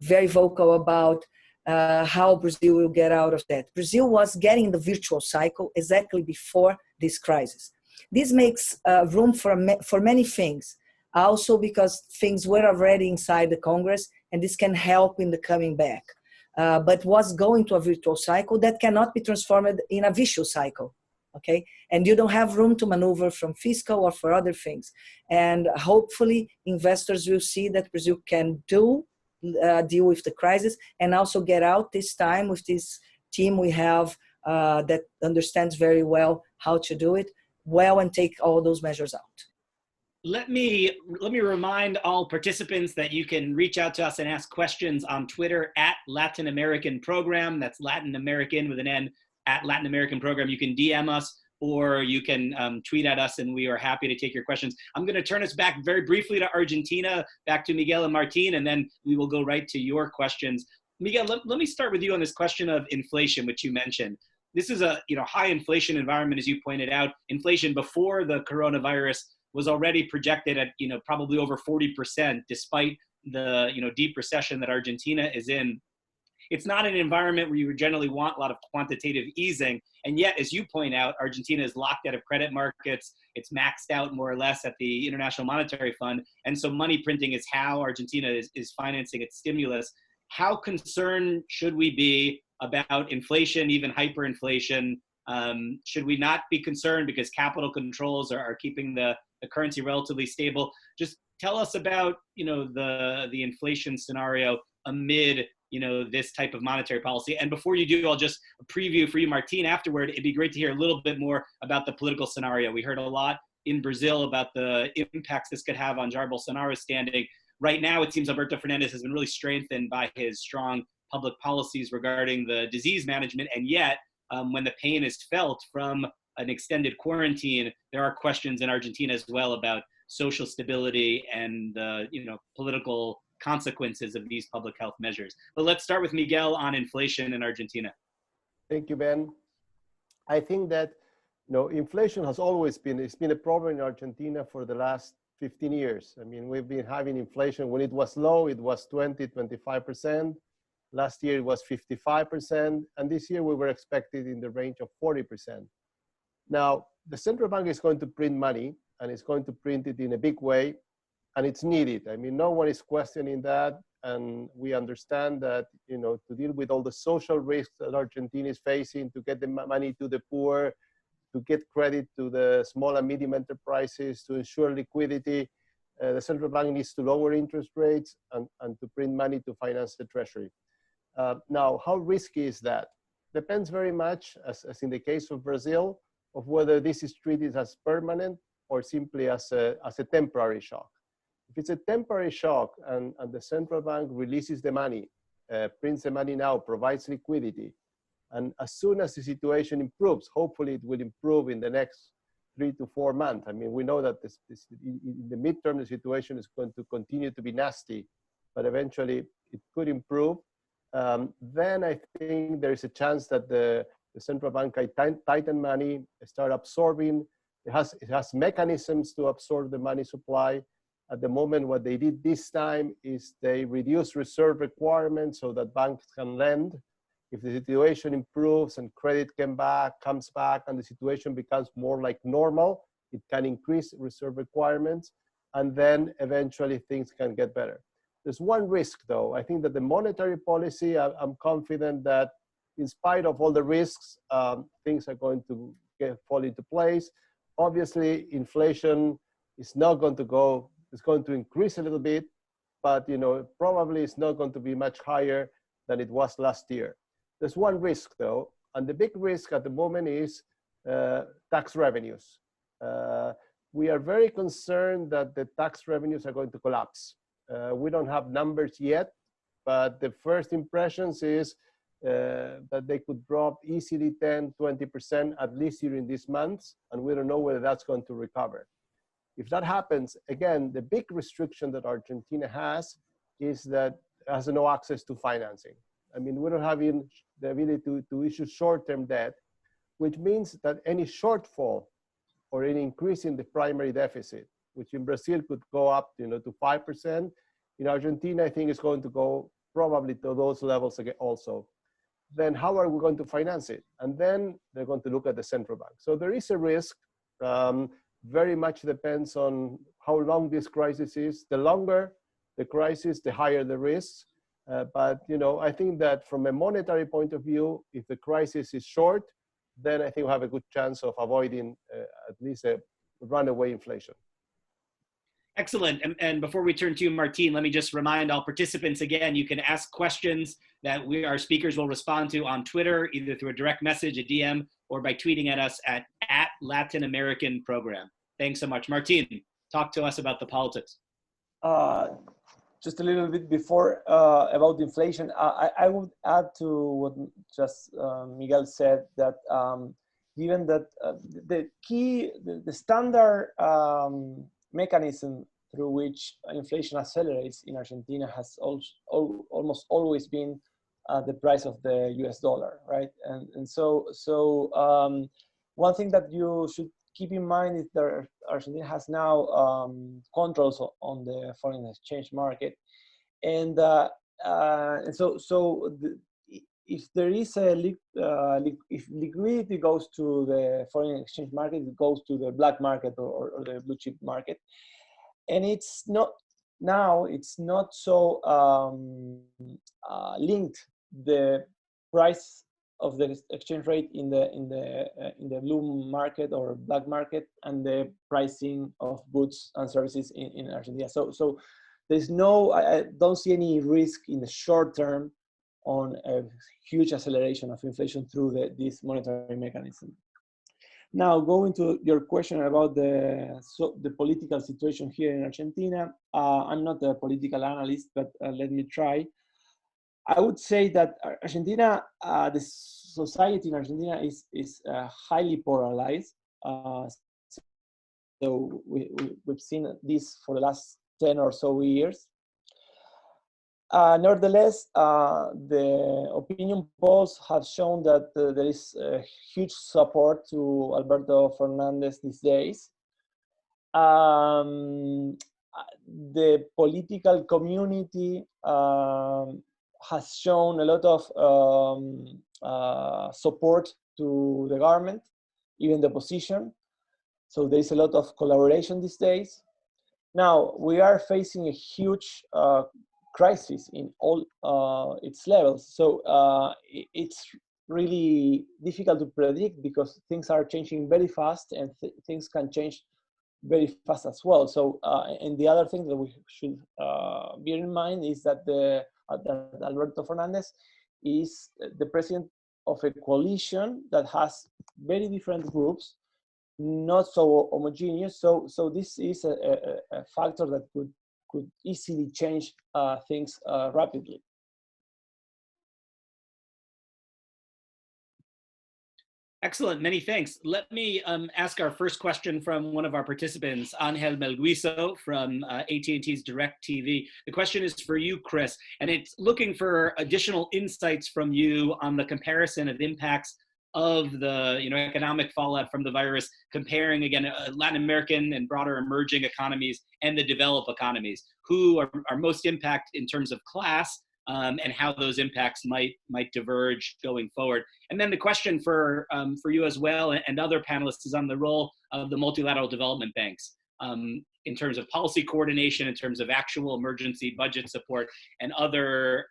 very vocal about how Brazil will get out of that. Brazil was getting the virtual cycle exactly before this crisis. This makes room for many things, also because things were already inside the Congress, and this can help in the coming back. But was going to a virtual cycle that cannot be transformed in a vicious cycle, okay? And you don't have room to maneuver from fiscal or for other things. And hopefully investors will see that Brazil can deal with the crisis and also get out this time with this team we have that understands very well how to do it well and take all those measures out. Let me remind all participants that you can reach out to us and ask questions on Twitter at Latin American Program. That's Latin American with an N, at Latin American Program. You can DM us or you can tweet at us, and we are happy to take your questions. I'm going to turn us back very briefly to Argentina, back to Miguel and Martin, and then we will go right to your questions. Miguel, let me start with you on this question of inflation, which you mentioned. This is a high inflation environment, as you pointed out. Inflation before the coronavirus was already projected at probably over 40%, despite the deep recession that Argentina is in. It's not an environment where you generally want a lot of quantitative easing, and yet, as you point out, Argentina is locked out of credit markets. It's maxed out more or less at the International Monetary Fund, and so money printing is how Argentina is financing its stimulus. How concerned should we be about inflation, even hyperinflation? Should we not be concerned because capital controls are keeping the currency relatively stable? Just tell us about the inflation scenario amid this type of monetary policy. And before you do, I'll just preview for you, Martin, afterward. It'd be great to hear a little bit more about the political scenario. We heard a lot in Brazil about the impacts this could have on Jair Bolsonaro's standing. Right now, it seems Alberto Fernandes has been really strengthened by his strong public policies regarding the disease management. And yet, when the pain is felt from an extended quarantine, there are questions in Argentina as well about social stability and political consequences of these public health measures. But let's start with Miguel on inflation in Argentina. Thank you, Ben. I think that inflation has always been a problem in Argentina for the last 15 years. I mean, we've been having inflation. When it was low, it was 20-25%. Last year it was 55%, and this year we were expected in the range of 40%. Now, the central bank is going to print money, and it's going to print it in a big way, and it's needed. I mean, no one is questioning that, and we understand that, to deal with all the social risks that Argentina is facing, to get the money to the poor, to get credit to the small and medium enterprises, to ensure liquidity, the central bank needs to lower interest rates and to print money to finance the treasury. Now, how risky is that? Depends very much, as in the case of Brazil, of whether this is treated as permanent or simply as a temporary shock. If it's a temporary shock and the central bank releases the money, prints the money now, provides liquidity, and as soon as the situation improves, hopefully it will improve in the next 3 to 4 months. I mean, we know that in the midterm, the situation is going to continue to be nasty, but eventually it could improve. Then I think there is a chance that the central bank can tighten money, start absorbing. It has mechanisms to absorb the money supply. At the moment, what they did this time is they reduced reserve requirements so that banks can lend. If the situation improves and credit comes back and the situation becomes more like normal, it can increase reserve requirements, and then eventually things can get better. There's one risk, though. I think that the monetary policy, I'm confident that in spite of all the risks, things are going to fall into place. Obviously, inflation is not going to go, it's going to increase a little bit, but probably it's not going to be much higher than it was last year. There's one risk, though, and the big risk at the moment is tax revenues. We are very concerned that the tax revenues are going to collapse. We don't have numbers yet, but the first impressions is that they could drop easily 10-20%, at least during these months, and we don't know whether that's going to recover. If that happens, again, the big restriction that Argentina has is that it has no access to financing. I mean, we don't have even the ability to issue short-term debt, which means that any shortfall or any increase in the primary deficit, which in Brazil could go up, to 5%, in Argentina, I think it's going to go probably to those levels again also. Then how are we going to finance it? And then they're going to look at the central bank. So there is a risk. Very much depends on how long this crisis is. The longer the crisis, the higher the risks. But I think that from a monetary point of view, if the crisis is short, then I think we have a good chance of avoiding at least a runaway inflation. Excellent. And before we turn to you, Martin, let me just remind all participants again, you can ask questions that our speakers will respond to on Twitter, either through a direct message, a DM, or by tweeting at us at Latin American Program. Thanks so much. Martin, talk to us about the politics. Just a little bit before about inflation, I would add to what just Miguel said, that given that the standard mechanism through which inflation accelerates in Argentina has almost always been the price of the US dollar, right? And so one thing that you should keep in mind is that Argentina has now controls on the foreign exchange market, and if there is if liquidity goes to the foreign exchange market, it goes to the black market or the blue chip market, and it's not so linked, the price of the exchange rate in the blue market or black market and the pricing of goods and services in Argentina. So there's I don't see any risk in the short term on a huge acceleration of inflation through this monetary mechanism. Now, going to your question about the political situation here in Argentina, I'm not a political analyst, but let me try. I would say that Argentina, the society in Argentina is highly polarized. So we've seen this for the last 10 or so years. Nevertheless, the opinion polls have shown that there is huge support to Alberto Fernandez these days. The political community has shown a lot of support to the government, even the opposition. So there's a lot of collaboration these days. Now, we are facing a huge crisis in all its levels. So it's really difficult to predict because things are changing very fast and things can change very fast as well. So, and the other thing that we should bear in mind is that Alberto Fernandez is the president of a coalition that has very different groups, not so homogeneous. So this is a factor that could easily change things rapidly. Excellent, many thanks. Let me ask our first question from one of our participants, Angel Melguizo from AT&T's DirecTV. The question is for you, Chris, and it's looking for additional insights from you on the comparison of impacts of the economic fallout from the virus, comparing again Latin American and broader emerging economies and the developed economies, who are most impacted in terms of class, and how those impacts might diverge going forward. And then the question for you as well and other panelists is on the role of the multilateral development banks in terms of policy coordination, in terms of actual emergency budget support, and other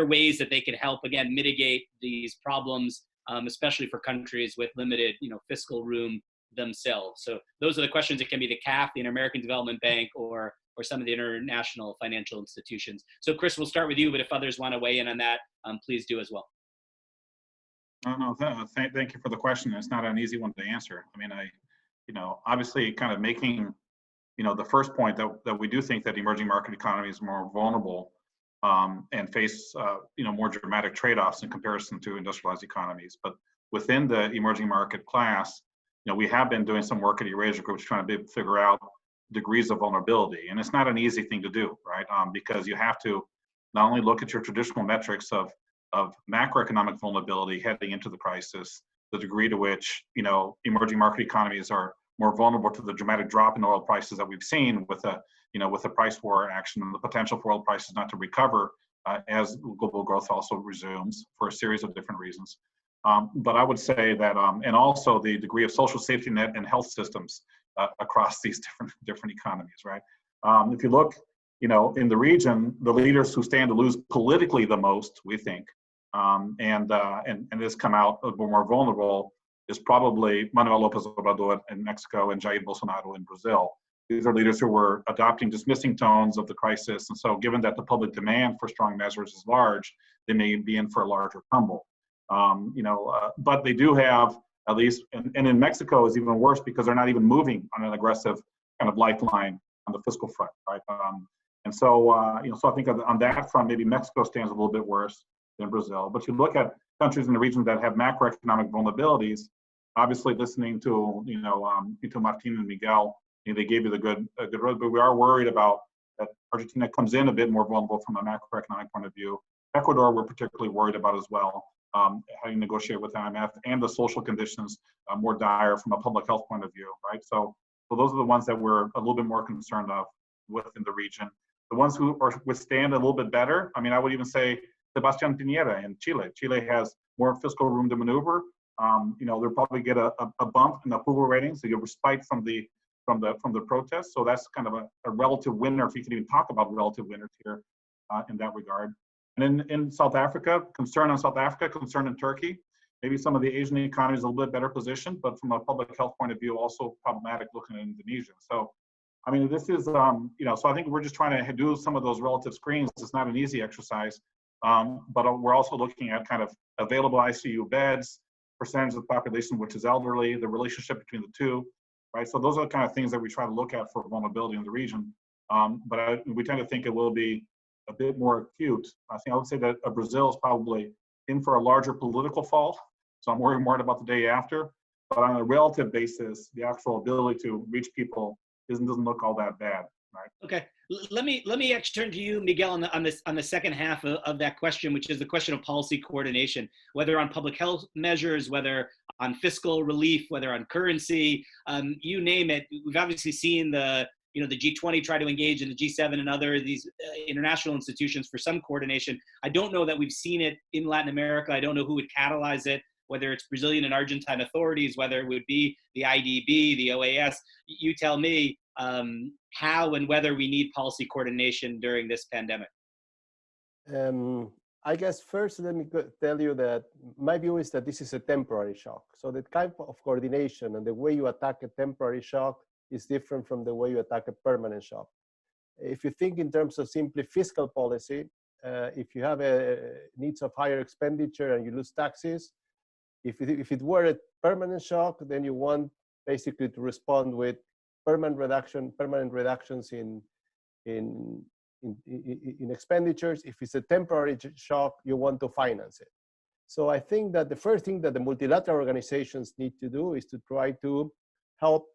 ways that they could help again mitigate these problems, especially for countries with limited fiscal room themselves. So those are the questions. It can be the CAF, the Inter-American Development Bank, or some of the international financial institutions. So Chris, we'll start with you, but if others want to weigh in on that, please do as well. No, thank you for the question. It's not an easy one to answer. I mean, obviously kind of making, the first point that we do think that emerging market economies are more vulnerable and face, more dramatic trade-offs in comparison to industrialized economies. But within the emerging market class, we have been doing some work at Eurasia Groups trying to figure out, degrees of vulnerability. And it's not an easy thing to do, right? Because you have to not only look at your traditional metrics of macroeconomic vulnerability heading into the crisis, the degree to which, you know, emerging market economies are more vulnerable to the dramatic drop in oil prices that we've seen with the price war action and the potential for oil prices not to recover as global growth also resumes for a series of different reasons. But I would say that, and also the degree of social safety net and health systems across these different economies, right? If you look, you know, in the region, the leaders who stand to lose politically the most, we think, and this come out more vulnerable is probably Manuel López Obrador in Mexico and Jair Bolsonaro in Brazil. These are leaders who were adopting dismissing tones of the crisis. And so given that the public demand for strong measures is large, they may be in for a larger tumble. But they do have, at least, and in Mexico is even worse because they're not even moving on an aggressive kind of lifeline on the fiscal front, right? So I think on that front, maybe Mexico stands a little bit worse than Brazil. But you look at countries in the region that have macroeconomic vulnerabilities, obviously listening to, to Martin and Miguel, they gave you the good road, but we are worried about that Argentina comes in a bit more vulnerable from a macroeconomic point of view. Ecuador, we're particularly worried about as well, having to negotiate with IMF, and the social conditions more dire from a public health point of view, right? So those are the ones that we're a little bit more concerned of within the region. The ones who withstand a little bit better, I mean, I would even say Sebastián Piñera in Chile. Chile has more fiscal room to maneuver. They'll probably get a bump in the approval ratings, so you have respite from the protests. So that's kind of a relative winner, if you can even talk about relative winners here in that regard. And in South Africa, concern in Turkey. Maybe some of the Asian economies are a little bit better positioned, but from a public health point of view, also problematic looking at Indonesia. So, I mean, this is, so I think we're just trying to do some of those relative screens. It's not an easy exercise, but we're also looking at kind of available ICU beds, percentage of the population which is elderly, the relationship between the two, right? So those are the kind of things that we try to look at for vulnerability in the region. But we tend to think it will be a bit more acute. I would say that Brazil is probably in for a larger political fall. So I'm worried about the day after. But on a relative basis, the actual ability to reach people doesn't look all that bad, right? Okay, let me actually turn to you, Miguel, on the second half of that question, which is the question of policy coordination, whether on public health measures, whether on fiscal relief, whether on currency, you name it. We've obviously seen the G20 try to engage in the G7 and other these international institutions for some coordination. I don't know that we've seen it in Latin America. I don't know who would catalyze it, whether it's Brazilian and Argentine authorities, whether it would be the IDB, the OAS. You tell me how and whether we need policy coordination during this pandemic. I guess first, let me tell you that my view is that this is a temporary shock. So the type of coordination and the way you attack a temporary shock is different from the way you attack a permanent shock. If you think in terms of simply fiscal policy, if you have needs of higher expenditure and you lose taxes, if it were a permanent shock, then you want basically to respond with permanent reductions in expenditures. If it's a temporary shock, you want to finance it. So I think that the first thing that the multilateral organizations need to do is to try to help,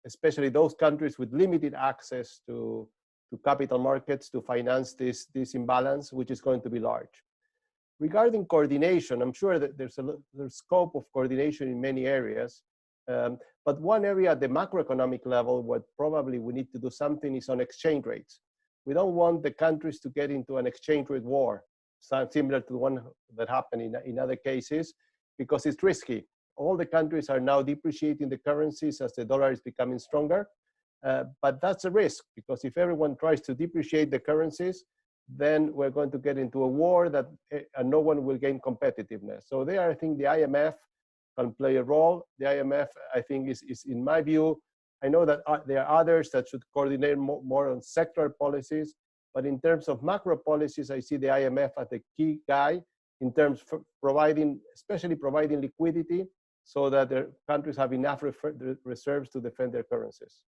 especially those countries with limited access to capital markets, to finance this imbalance, which is going to be large. Regarding coordination, I'm sure that there's scope of coordination in many areas, but one area at the macroeconomic level, what probably we need to do something is on exchange rates. We don't want the countries to get into an exchange rate war, similar to the one that happened in other cases, because it's risky. All the countries are now depreciating the currencies as the dollar is becoming stronger, but that's a risk, because if everyone tries to depreciate the currencies, then we're going to get into a war that no one will gain competitiveness. So there, I think the IMF can play a role. The IMF, I think, is in my view, I know that there are others that should coordinate more on sectoral policies, but in terms of macro policies, I see the IMF as the key guy in terms of especially providing liquidity so that the countries have enough reserves to defend their currencies.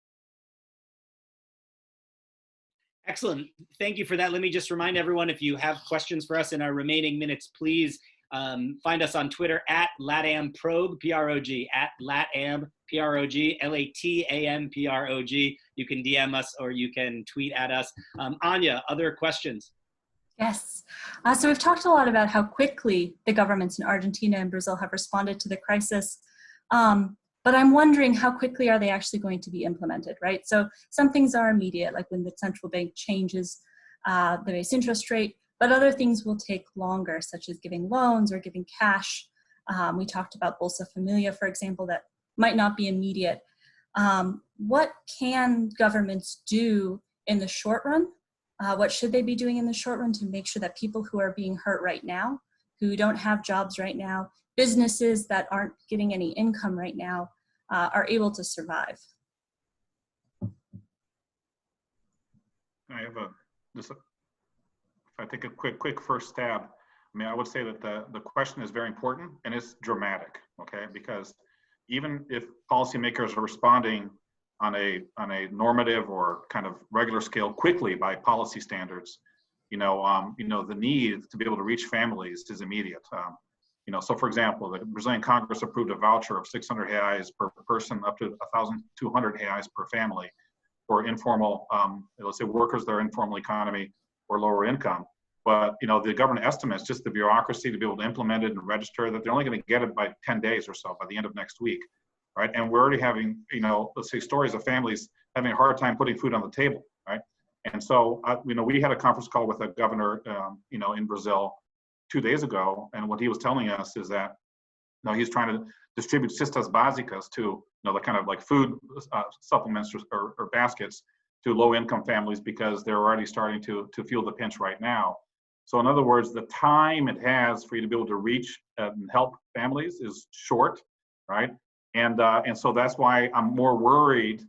Excellent. Thank you for that. Let me just remind everyone, if you have questions for us in our remaining minutes, please Find us on Twitter at LatAmProg, P-R-O-G, at LatAm, P-R-O-G, L-A-T-A-M-P-R-O-G. You can DM us or you can tweet at us. Anya, other questions? Yes. So we've talked a lot about how quickly the governments in Argentina and Brazil have responded to the crisis. But I'm wondering how quickly are they actually going to be implemented, right? So some things are immediate, like when the central bank changes the base interest rate, but other things will take longer, such as giving loans or giving cash. We talked about Bolsa Familia, for example, that might not be immediate. What can governments do in the short run? What should they be doing in the short run to make sure that people who are being hurt right now, who don't have jobs right now, businesses that aren't getting any income right now, are able to survive? I have if I take a quick first stab, I mean, I would say that the question is very important and it's dramatic, okay? Because even if policymakers are responding on a normative or kind of regular scale quickly by policy standards, the need to be able to reach families is immediate. So for example, the Brazilian Congress approved a voucher of 600 reais per person, up to 1,200 reais per family for informal, let's say workers that are informal economy or lower income. But, the government estimates just the bureaucracy to be able to implement it and register that they're only going to get it by 10 days or so by the end of next week, right? And we're already having, let's say stories of families having a hard time putting food on the table, right? And so, we had a conference call with a governor, in Brazil 2 days ago, and what he was telling us is that he's trying to distribute cestas básicas to the kind of like food supplements or baskets to low-income families because they're already starting to feel the pinch right now. So in other words, the time it has for you to be able to reach and help families is short, right? And so that's why I'm more worried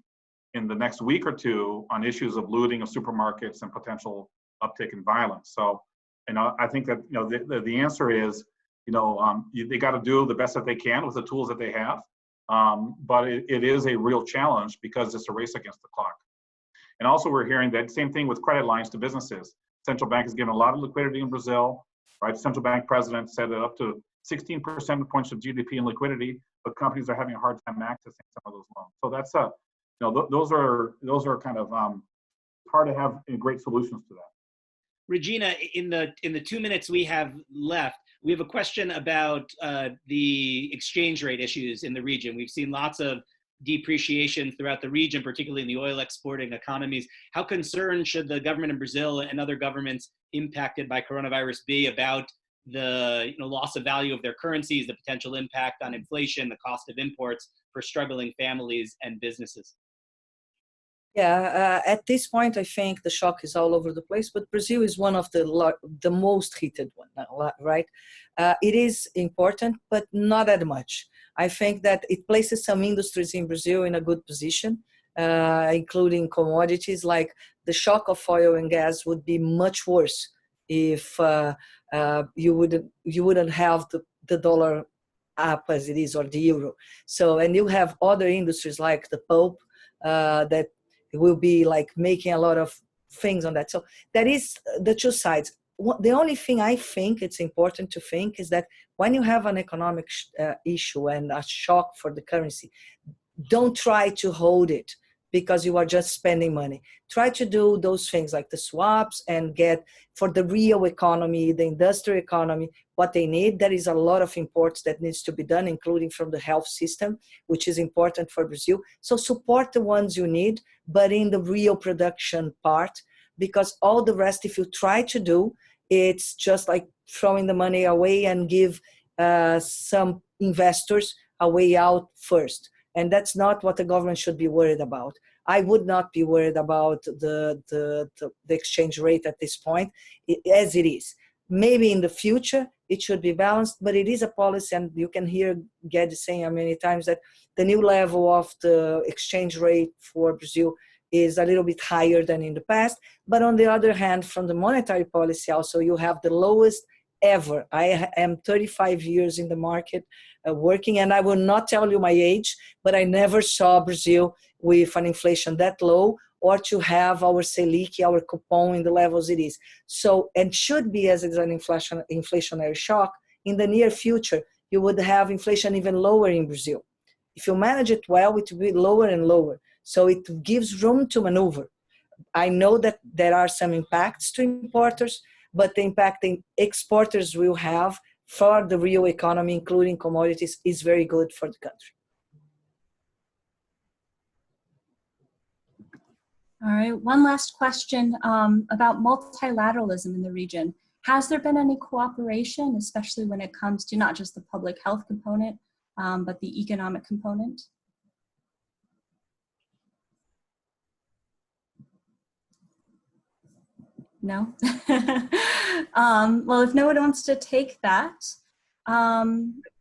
in the next week or two on issues of looting of supermarkets and potential uptick in violence. So I think that the answer is they got to do the best that they can with the tools that they have, but it is a real challenge because it's a race against the clock. And also we're hearing that same thing with credit lines to businesses. Central bank has given a lot of liquidity in Brazil, right? Central bank president said that up to 16 percentage points of GDP in liquidity, but companies are having a hard time accessing some of those loans. So that's those are kind of hard to have great solutions to that. Regina, in the 2 minutes we have left, we have a question about the exchange rate issues in the region. We've seen lots of depreciation throughout the region, particularly in the oil exporting economies. How concerned should the government in Brazil and other governments impacted by coronavirus be about the loss of value of their currencies, the potential impact on inflation, the cost of imports for struggling families and businesses? Yeah, at this point, I think the shock is all over the place, but Brazil is one of the most heated one, right? It is important, but not that much. I think that it places some industries in Brazil in a good position, including commodities. Like the shock of oil and gas would be much worse if you wouldn't have the dollar up as it is, or the euro. So, and you have other industries like the pulp that will be like making a lot of things on that. So that is the two sides. The only thing I think it's important to think is that when you have an economic issue and a shock for the currency, don't try to hold it because you are just spending money. Try to do those things like the swaps and get for the real economy, the industrial economy, what they need. There is a lot of imports that needs to be done, including from the health system, which is important for Brazil. So support the ones you need, but in the real production part, because all the rest, if you try to do, it's just like throwing the money away and give some investors a way out first. And that's not what the government should be worried about. I would not be worried about the exchange rate at this point, as it is. Maybe in the future, it should be balanced, but it is a policy, and you can hear Guedes saying many times that the new level of the exchange rate for Brazil is a little bit higher than in the past. But on the other hand, from the monetary policy also, you have the lowest ever. I am 35 years in the market working, and I will not tell you my age, but I never saw Brazil with an inflation that low, or to have our Selic, our coupon in the levels it is. So, and should be as it's an inflationary shock, in the near future, you would have inflation even lower in Brazil. If you manage it well, it will be lower and lower. So it gives room to maneuver. I know that there are some impacts to importers, but the impact the exporters will have for the real economy, including commodities, is very good for the country. All right, one last question about multilateralism in the region. Has there been any cooperation, especially when it comes to not just the public health component, but the economic component? No? Well, if no one wants to take that,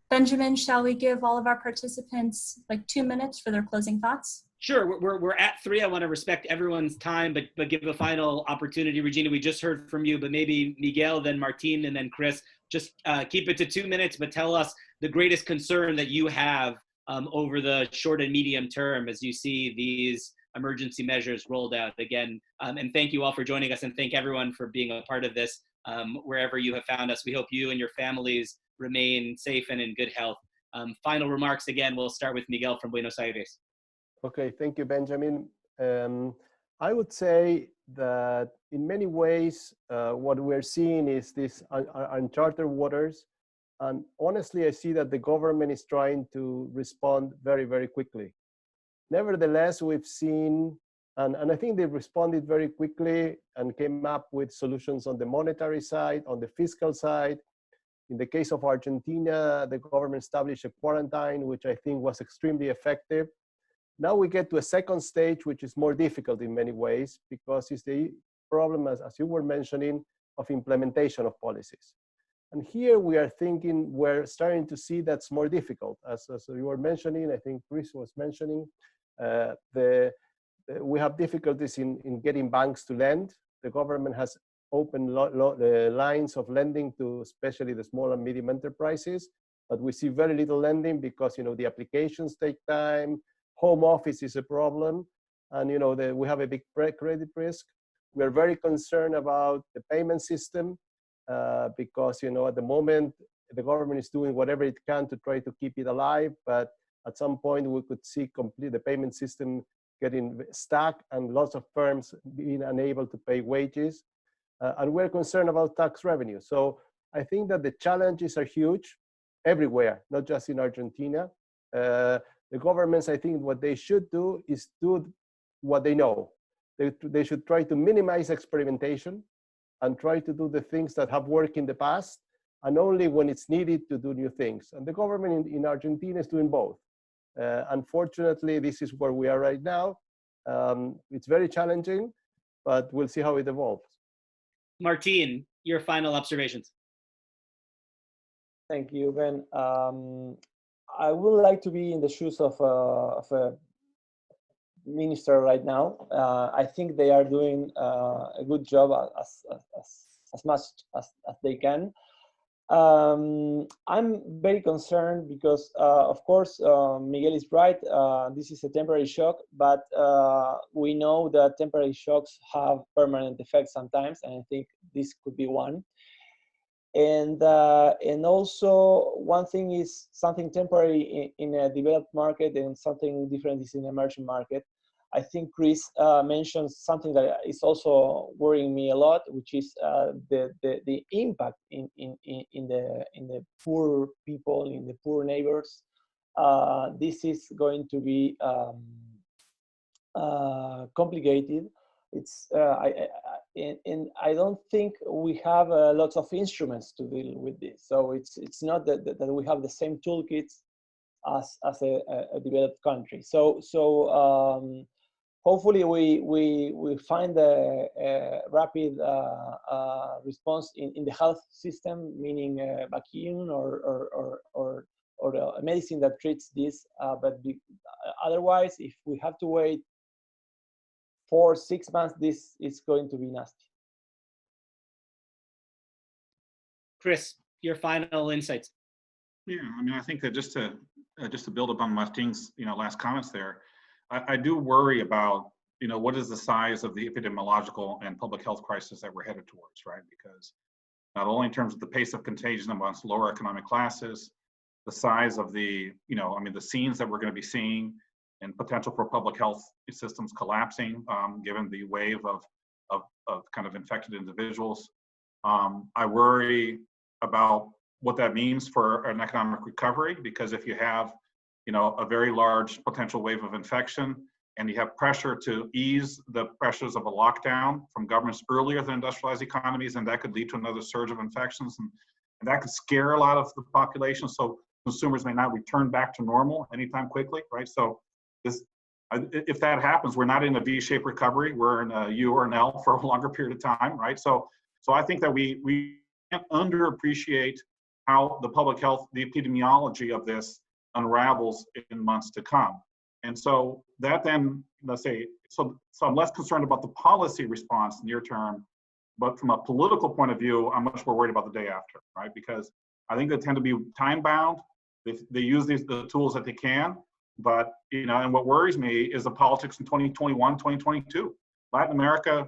Benjamin, shall we give all of our participants like 2 minutes for their closing thoughts? Sure, we're at 3. I want to respect everyone's time, but give a final opportunity. Regina, we just heard from you, but maybe Miguel, then Martin, and then Chris. Just keep it to 2 minutes, but tell us the greatest concern that you have over the short and medium term as you see these emergency measures rolled out again. And thank you all for joining us, and thank everyone for being a part of this wherever you have found us. We hope you and your families remain safe and in good health. Final remarks again, we'll start with Miguel from Buenos Aires. Okay, thank you, Benjamin. I would say that in many ways, what we're seeing is this uncharted waters. And honestly, I see that the government is trying to respond very, very quickly. Nevertheless, we've seen, and I think they responded very quickly and came up with solutions on the monetary side, on the fiscal side. In the case of Argentina, the government established a quarantine, which I think was extremely effective. Now we get to a second stage, which is more difficult in many ways, because it's the problem, as you were mentioning, of implementation of policies. And here we are thinking, we're starting to see that's more difficult. As you were mentioning, I think Chris was mentioning, we have difficulties in getting banks to lend. The government has opened lines of lending to especially the small and medium enterprises, but we see very little lending because the applications take time. Home office is a problem, and we have a big credit risk. We are very concerned about the payment system because at the moment the government is doing whatever it can to try to keep it alive, but at some point we could see the payment system getting stuck and lots of firms being unable to pay wages. And we're concerned about tax revenue. So I think that the challenges are huge everywhere, not just in Argentina. The governments, I think what they should do is do what they know. They should try to minimize experimentation and try to do the things that have worked in the past, and only when it's needed to do new things. And the government in Argentina is doing both. Unfortunately, this is where we are right now. It's very challenging, but we'll see how it evolves. Martin, your final observations. Thank you, Ben. I would like to be in the shoes of a minister right now. I think they are doing a good job as much as they can. I'm very concerned because, of course, Miguel is right. This is a temporary shock, but we know that temporary shocks have permanent effects sometimes, and I think this could be one. And also one thing is something temporary in a developed market, and something different is in an emerging market. I think Chris mentioned something that is also worrying me a lot, which is the impact in the poor people, in the poor neighbors. This is going to be complicated. It's and I don't think we have lots of instruments to deal with this. So it's not that we have the same toolkits as a developed country. So hopefully we find a rapid response in the health system, meaning a vaccine or a medicine that treats this. But otherwise, if we have to wait 4 or 6 months, this is going to be nasty. Chris, your final insights. Yeah, I mean, I think that just to build upon Martin's last comments there, I do worry about what is the size of the epidemiological and public health crisis that we're headed towards, right? Because not only in terms of the pace of contagion amongst lower economic classes, the size of the, the scenes that we're going to be seeing, and potential for public health systems collapsing, given the wave of kind of infected individuals. I worry about what that means for an economic recovery, because if you have, a very large potential wave of infection, and you have pressure to ease the pressures of a lockdown from governments earlier than industrialized economies, and that could lead to another surge of infections, and that could scare a lot of the population. So consumers may not return back to normal anytime quickly, right? So if that happens, we're not in a V-shaped recovery, we're in a U or an L for a longer period of time, right? So I think that we can't underappreciate how the public health, the epidemiology of this unravels in months to come. And so that then, let's say, so I'm less concerned about the policy response near term, but from a political point of view, I'm much more worried about the day after, right? Because I think they tend to be time bound. They use the tools that they can, but, and what worries me is the politics in 2021, 2022. Latin America,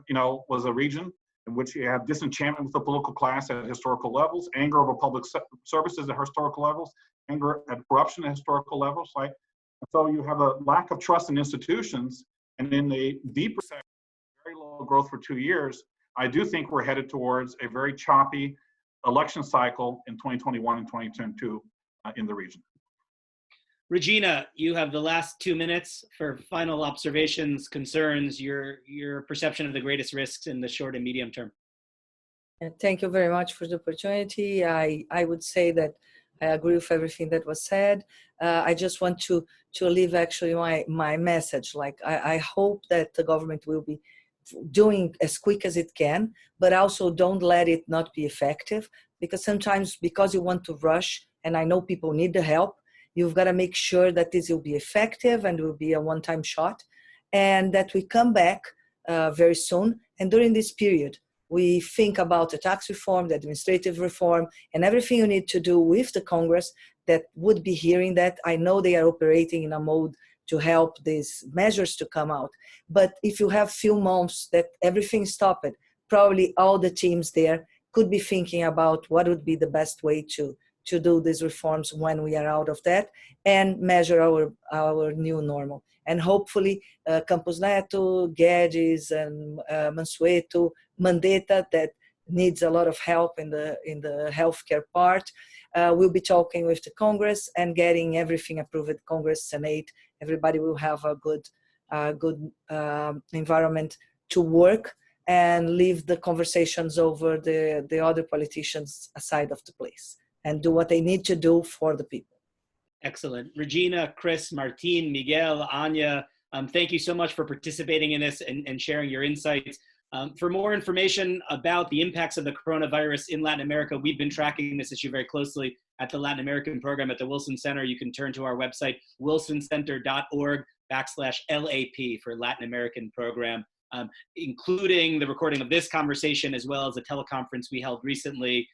was a region in which you have disenchantment with the political class at historical levels, anger over public services at historical levels, anger at corruption at historical levels, right? So you have a lack of trust in institutions, and in a deep recession, very low growth for 2 years, I do think we're headed towards a very choppy election cycle in 2021 and 2022 in the region. Regina, you have the last 2 minutes for final observations, concerns, your perception of the greatest risks in the short and medium term. Thank you very much for the opportunity. I would say that I agree with everything that was said. I just want to leave actually my message. Like I hope that the government will be doing as quick as it can, but also don't let it not be effective, because sometimes because you want to rush, and I know people need the help, you've got to make sure that this will be effective and will be a one-time shot, and that we come back very soon. And during this period, we think about the tax reform, the administrative reform, and everything you need to do with the Congress that would be hearing that. I know they are operating in a mode to help these measures to come out. But if you have few months that everything stopped, probably all the teams there could be thinking about what would be the best way to do these reforms when we are out of that, and measure our new normal. And hopefully Campos Neto, Guedes, and Mansueto, Mandetta, that needs a lot of help in the healthcare part, we'll be talking with the Congress and getting everything approved at Congress, Senate. Everybody will have a good environment to work, and leave the conversations over the other politicians aside of the place, and do what they need to do for the people. Excellent. Regina, Chris, Martin, Miguel, Anya, thank you so much for participating in this and sharing your insights. For more information about the impacts of the coronavirus in Latin America, we've been tracking this issue very closely at the Latin American program at the Wilson Center. You can turn to our website, wilsoncenter.org/LAP for Latin American program, including the recording of this conversation, as well as a teleconference we held recently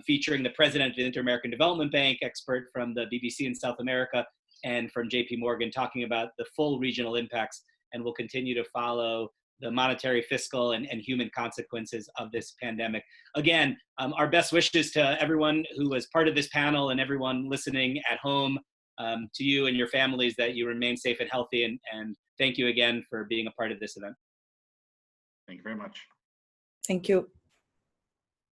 featuring the president of the Inter-American Development Bank, expert from the BBC in South America, and from JP Morgan, talking about the full regional impacts. And we'll continue to follow the monetary, fiscal, and human consequences of this pandemic. Again, our best wishes to everyone who was part of this panel and everyone listening at home, to you and your families, that you remain safe and healthy. And thank you again for being a part of this event. Thank you very much. Thank you.